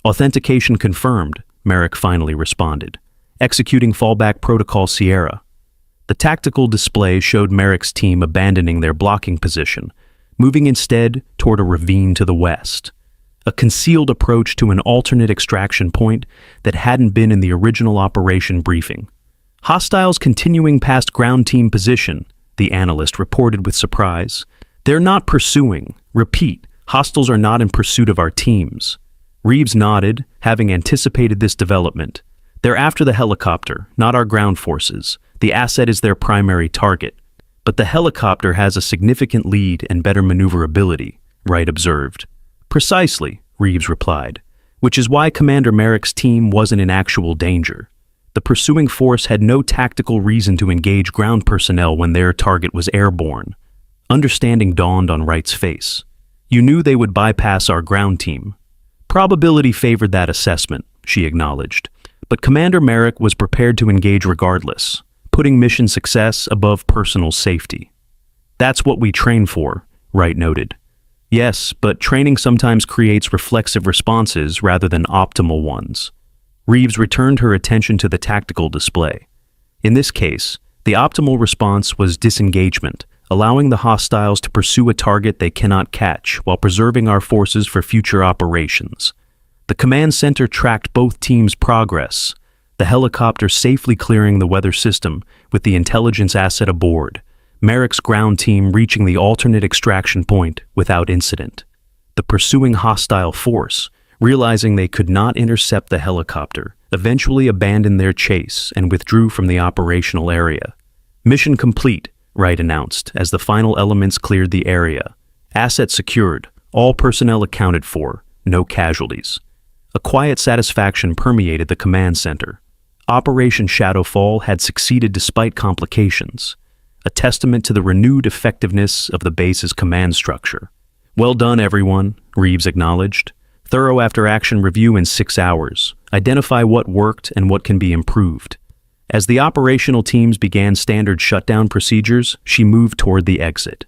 Authentication confirmed, Merrick finally responded. Executing fallback protocol Sierra. The tactical display showed Merrick's team abandoning their blocking position, moving instead toward a ravine to the west. A concealed approach to an alternate extraction point that hadn't been in the original operation briefing. Hostiles continuing past ground team position, the analyst reported with surprise. They're not pursuing. Repeat, hostiles are not in pursuit of our teams. Reeves nodded, having anticipated this development. They're after the helicopter, not our ground forces. The asset is their primary target. But the helicopter has a significant lead and better maneuverability, Wright observed. Precisely, Reeves replied, which is why Commander Merrick's team wasn't in actual danger. The pursuing force had no tactical reason to engage ground personnel when their target was airborne. Understanding dawned on Wright's face. You knew they would bypass our ground team. Probability favored that assessment, she acknowledged. But Commander Merrick was prepared to engage regardless, putting mission success above personal safety. That's what we train for, Wright noted. Yes, but training sometimes creates reflexive responses rather than optimal ones. Reeves returned her attention to the tactical display. In this case, the optimal response was disengagement, allowing the hostiles to pursue a target they cannot catch while preserving our forces for future operations. The command center tracked both teams' progress, the helicopter safely clearing the weather system with the intelligence asset aboard, Merrick's ground team reaching the alternate extraction point without incident. The pursuing hostile force, realizing they could not intercept the helicopter, eventually abandoned their chase and withdrew from the operational area. Mission complete, Wright announced as the final elements cleared the area. Asset secured, all personnel accounted for, no casualties. A quiet satisfaction permeated the command center. Operation Shadowfall had succeeded despite complications, a testament to the renewed effectiveness of the base's command structure. Well done, everyone, Reeves acknowledged. Thorough after-action review in 6 hours. Identify what worked and what can be improved. As the operational teams began standard shutdown procedures, she moved toward the exit.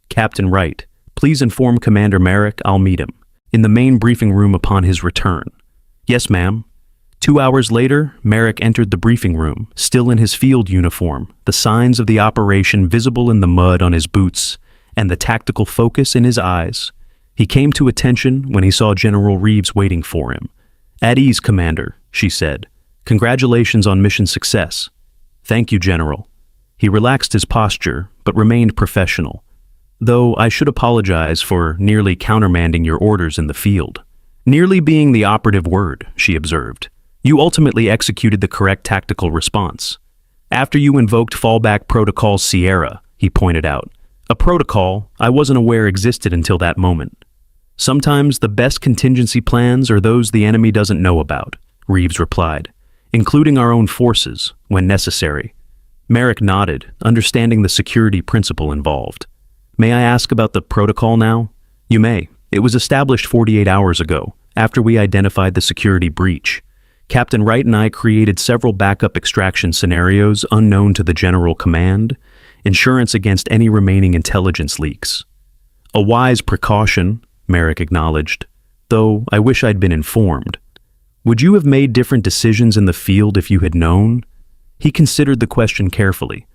Captain Wright, please inform Commander Merrick I'll meet him in the main briefing room upon his return. Yes, ma'am. 2 hours later, Merrick entered the briefing room, still in his field uniform, the signs of the operation visible in the mud on his boots and the tactical focus in his eyes. He came to attention when he saw General Reeves waiting for him. At ease, Commander, she said. Congratulations on mission success. Thank you, General. He relaxed his posture, but remained professional. Though I should apologize for nearly countermanding your orders in the field. Nearly being the operative word, she observed. You ultimately executed the correct tactical response. After you invoked fallback protocol Sierra, he pointed out. A protocol I wasn't aware existed until that moment. Sometimes the best contingency plans are those the enemy doesn't know about, Reeves replied, including our own forces, when necessary. Merrick nodded, understanding the security principle involved. May I ask about the protocol now? You may. It was established 48 hours ago, after we identified the security breach. Captain Wright and I created several backup extraction scenarios unknown to the General Command, insurance against any remaining intelligence leaks. A wise precaution, Merrick acknowledged, though I wish I'd been informed. Would you have made different decisions in the field if you had known? He considered the question carefully.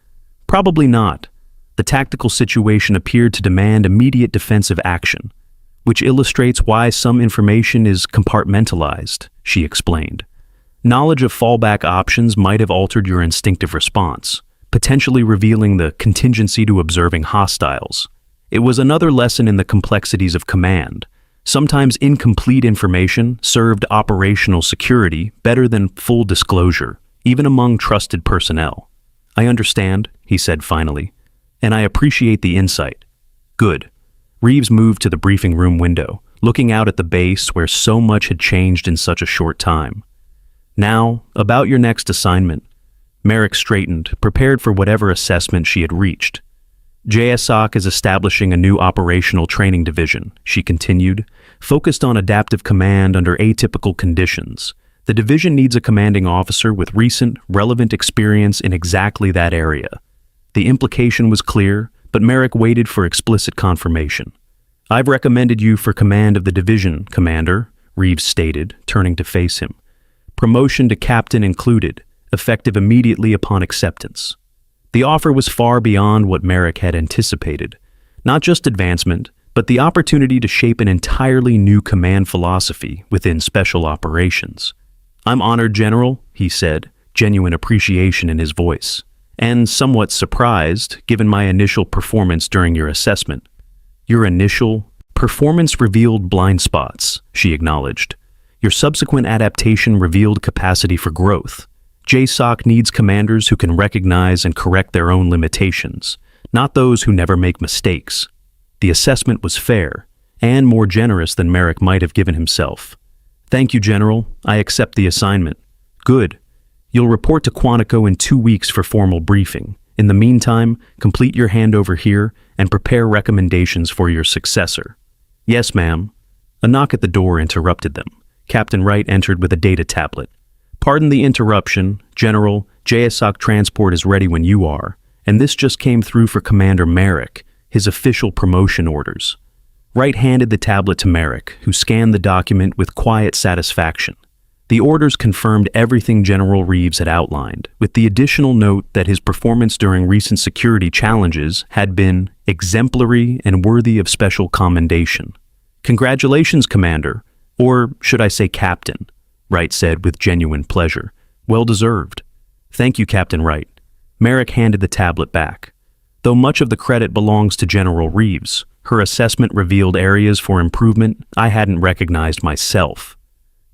Probably not. The tactical situation appeared to demand immediate defensive action, which illustrates why some information is compartmentalized, she explained. Knowledge of fallback options might have altered your instinctive response, potentially revealing the contingency to observing hostiles. It was another lesson in the complexities of command. Sometimes incomplete information served operational security better than full disclosure, even among trusted personnel. I understand, he said finally, and I appreciate the insight. Good. Reeves moved to the briefing room window, looking out at the base where so much had changed in such a short time. Now, about your next assignment. Merrick straightened, prepared for whatever assessment she had reached. JSOC is establishing a new operational training division, she continued, focused on adaptive command under atypical conditions. The division needs a commanding officer with recent, relevant experience in exactly that area. The implication was clear, but Merrick waited for explicit confirmation. I've recommended you for command of the division, Commander, Reeves stated, turning to face him. Promotion to captain included, effective immediately upon acceptance. The offer was far beyond what Merrick had anticipated. Not just advancement, but the opportunity to shape an entirely new command philosophy within special operations. I'm honored, General, he said, genuine appreciation in his voice, and somewhat surprised given my initial performance during your assessment. Your initial performance revealed blind spots, she acknowledged. Your subsequent adaptation revealed capacity for growth. JSOC needs commanders who can recognize and correct their own limitations, not those who never make mistakes. The assessment was fair, and more generous than Merrick might have given himself. Thank you, General. I accept the assignment. Good. You'll report to Quantico in 2 weeks for formal briefing. In the meantime, complete your handover here and prepare recommendations for your successor. Yes, ma'am. A knock at the door interrupted them. Captain Wright entered with a data tablet. Pardon the interruption, General. JSOC transport is ready when you are, and this just came through for Commander Merrick, his official promotion orders. Wright handed the tablet to Merrick, who scanned the document with quiet satisfaction. The orders confirmed everything General Reeves had outlined, with the additional note that his performance during recent security challenges had been exemplary and worthy of special commendation. Congratulations, Commander, or should I say Captain, Wright said with genuine pleasure. Well deserved. Thank you, Captain Wright. Merrick handed the tablet back. Though much of the credit belongs to General Reeves, her assessment revealed areas for improvement I hadn't recognized myself.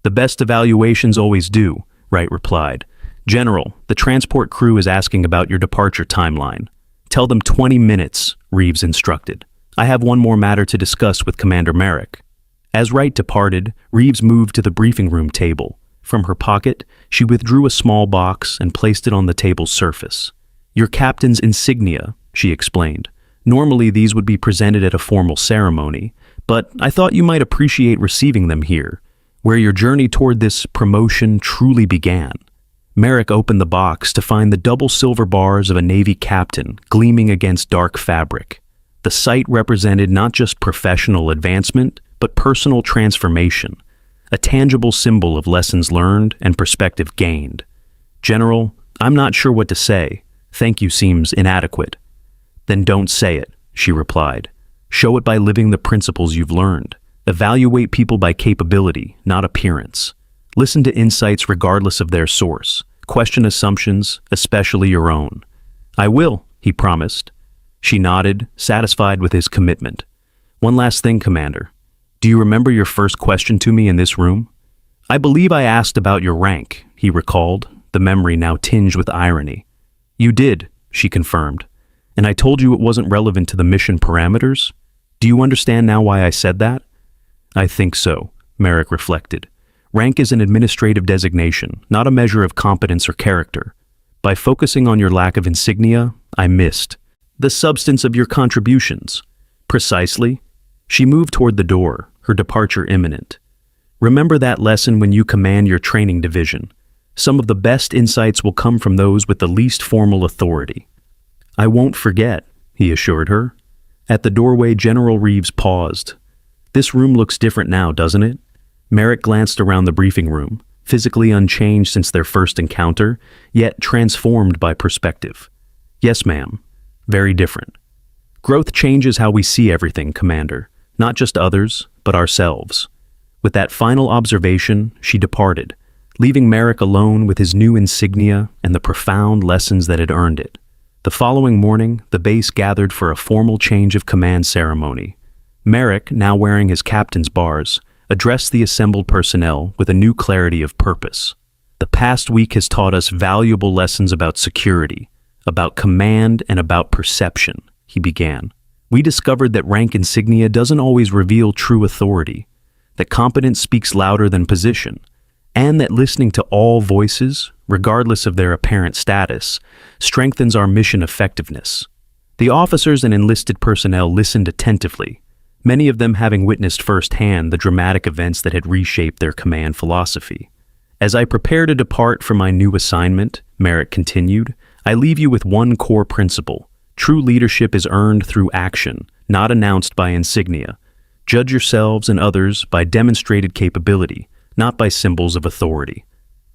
The best evaluations always do, Wright replied. General, the transport crew is asking about your departure timeline. Tell them 20 minutes, Reeves instructed. I have one more matter to discuss with Commander Merrick. As Wright departed, Reeves moved to the briefing room table. From her pocket, she withdrew a small box and placed it on the table's surface. Your captain's insignia, she explained. Normally these would be presented at a formal ceremony, but I thought you might appreciate receiving them here, where your journey toward this promotion truly began. Merrick opened the box to find the double silver bars of a Navy captain gleaming against dark fabric. The sight represented not just professional advancement, but personal transformation, a tangible symbol of lessons learned and perspective gained. General, I'm not sure what to say. Thank you seems inadequate. Then don't say it, she replied. Show it by living the principles you've learned. Evaluate people by capability, not appearance. Listen to insights regardless of their source. Question assumptions, especially your own. I will, he promised. She nodded, satisfied with his commitment. One last thing, Commander. Do you remember your first question to me in this room? I believe I asked about your rank, he recalled, the memory now tinged with irony. You did, she confirmed. And I told you it wasn't relevant to the mission parameters? Do you understand now why I said that? I think so, Merrick reflected. Rank is an administrative designation, not a measure of competence or character. By focusing on your lack of insignia, I missed the substance of your contributions. Precisely. She moved toward the door, her departure imminent. Remember that lesson when you command your training division. Some of the best insights will come from those with the least formal authority. I won't forget, he assured her. At the doorway, General Reeves paused. This room looks different now, doesn't it? Merrick glanced around the briefing room, physically unchanged since their first encounter, yet transformed by perspective. Yes, ma'am. Very different. Growth changes how we see everything, Commander. Not just others, but ourselves. With that final observation, she departed, leaving Merrick alone with his new insignia and the profound lessons that had earned it. The following morning, the base gathered for a formal change of command ceremony. Merrick, now wearing his captain's bars, addressed the assembled personnel with a new clarity of purpose. The past week has taught us valuable lessons about security, about command, and about perception, he began. We discovered that rank insignia doesn't always reveal true authority, that competence speaks louder than position, and that listening to all voices, regardless of their apparent status, strengthens our mission effectiveness. The officers and enlisted personnel listened attentively, many of them having witnessed firsthand the dramatic events that had reshaped their command philosophy. As I prepare to depart for my new assignment, Merrick continued, I leave you with one core principle. True leadership is earned through action, not announced by insignia. Judge yourselves and others by demonstrated capability, not by symbols of authority.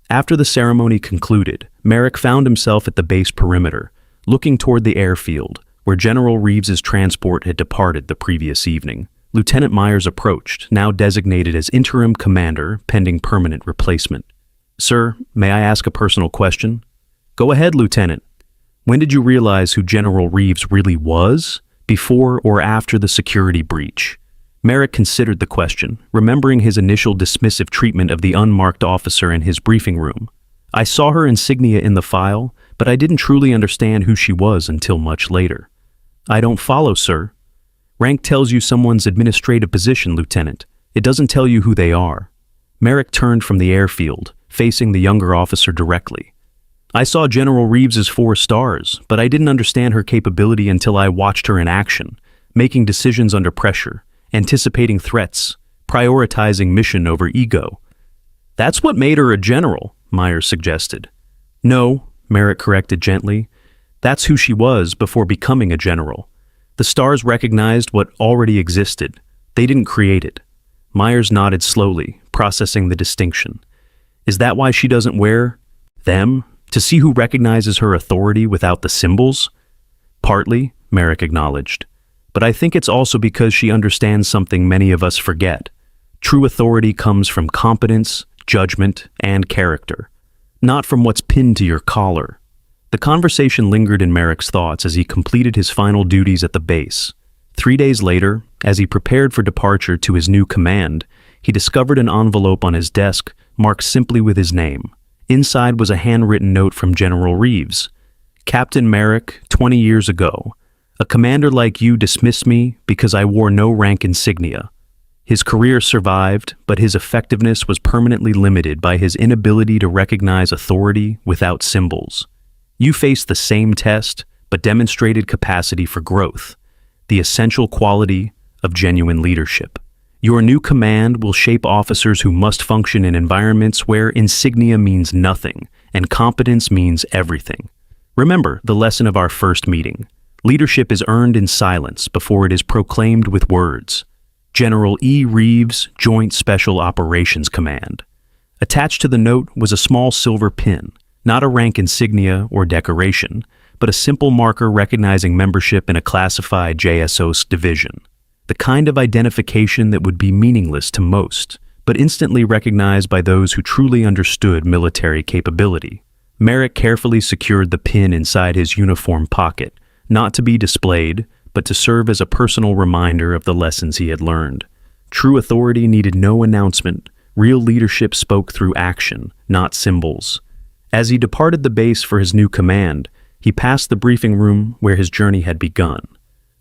After the ceremony concluded, Merrick found himself at the base perimeter, looking toward the airfield, where General Reeves's transport had departed the previous evening. Lieutenant Myers approached, now designated as interim commander, pending permanent replacement. Sir, may I ask a personal question? Go ahead, Lieutenant. When did you realize who General Reeves really was? Before or after the security breach? Merrick considered the question, remembering his initial dismissive treatment of the unmarked officer in his briefing room. I saw her insignia in the file, but I didn't truly understand who she was until much later. I don't follow, sir. Rank tells you someone's administrative position, Lieutenant. It doesn't tell you who they are. Merrick turned from the airfield, facing the younger officer directly. I saw General Reeves's 4 stars, but I didn't understand her capability until I watched her in action, making decisions under pressure, anticipating threats, prioritizing mission over ego. That's what made her a general, Myers suggested. No, Merrick corrected gently. That's who she was before becoming a general. The stars recognized what already existed. They didn't create it. Myers nodded slowly, processing the distinction. Is that why she doesn't wear them? To see who recognizes her authority without the symbols? Partly, Merrick acknowledged. But I think it's also because she understands something many of us forget. True authority comes from competence, judgment, and character, not from what's pinned to your collar. The conversation lingered in Merrick's thoughts as he completed his final duties at the base. 3 days later, as he prepared for departure to his new command, he discovered an envelope on his desk marked simply with his name. Inside was a handwritten note from General Reeves. Captain Merrick, 20 years ago. A commander like you dismissed me because I wore no rank insignia. His career survived, but his effectiveness was permanently limited by his inability to recognize authority without symbols. You faced the same test, but demonstrated capacity for growth, the essential quality of genuine leadership. Your new command will shape officers who must function in environments where insignia means nothing and competence means everything. Remember the lesson of our first meeting. Leadership is earned in silence before it is proclaimed with words. General E. Reeves, Joint Special Operations Command. Attached to the note was a small silver pin, not a rank insignia or decoration, but a simple marker recognizing membership in a classified JSOS division. The kind of identification that would be meaningless to most, but instantly recognized by those who truly understood military capability. Merrick carefully secured the pin inside his uniform pocket, not to be displayed, but to serve as a personal reminder of the lessons he had learned. True authority needed no announcement. Real leadership spoke through action, not symbols. As he departed the base for his new command, he passed the briefing room where his journey had begun.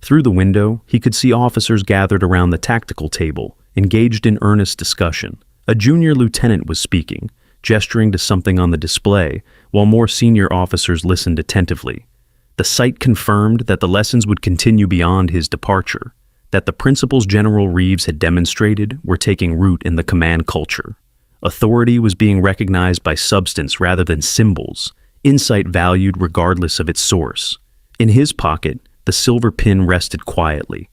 Through the window, he could see officers gathered around the tactical table, engaged in earnest discussion. A junior lieutenant was speaking, gesturing to something on the display, while more senior officers listened attentively. The sight confirmed that the lessons would continue beyond his departure, that the principles General Reeves had demonstrated were taking root in the command culture. Authority was being recognized by substance rather than symbols, insight valued regardless of its source. In his pocket, the silver pin rested quietly,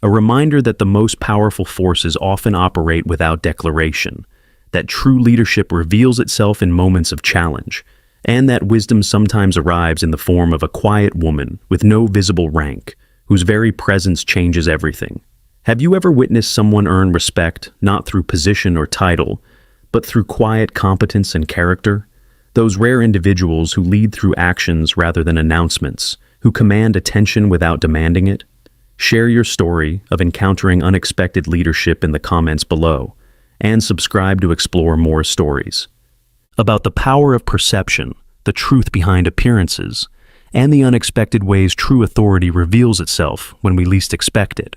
a reminder that the most powerful forces often operate without declaration, that true leadership reveals itself in moments of challenge, and that wisdom sometimes arrives in the form of a quiet woman with no visible rank, whose very presence changes everything. Have you ever witnessed someone earn respect not through position or title, but through quiet competence and character? Those rare individuals who lead through actions rather than announcements, who command attention without demanding it? Share your story of encountering unexpected leadership in the comments below, and subscribe to explore more stories about the power of perception, the truth behind appearances, and the unexpected ways true authority reveals itself when we least expect it.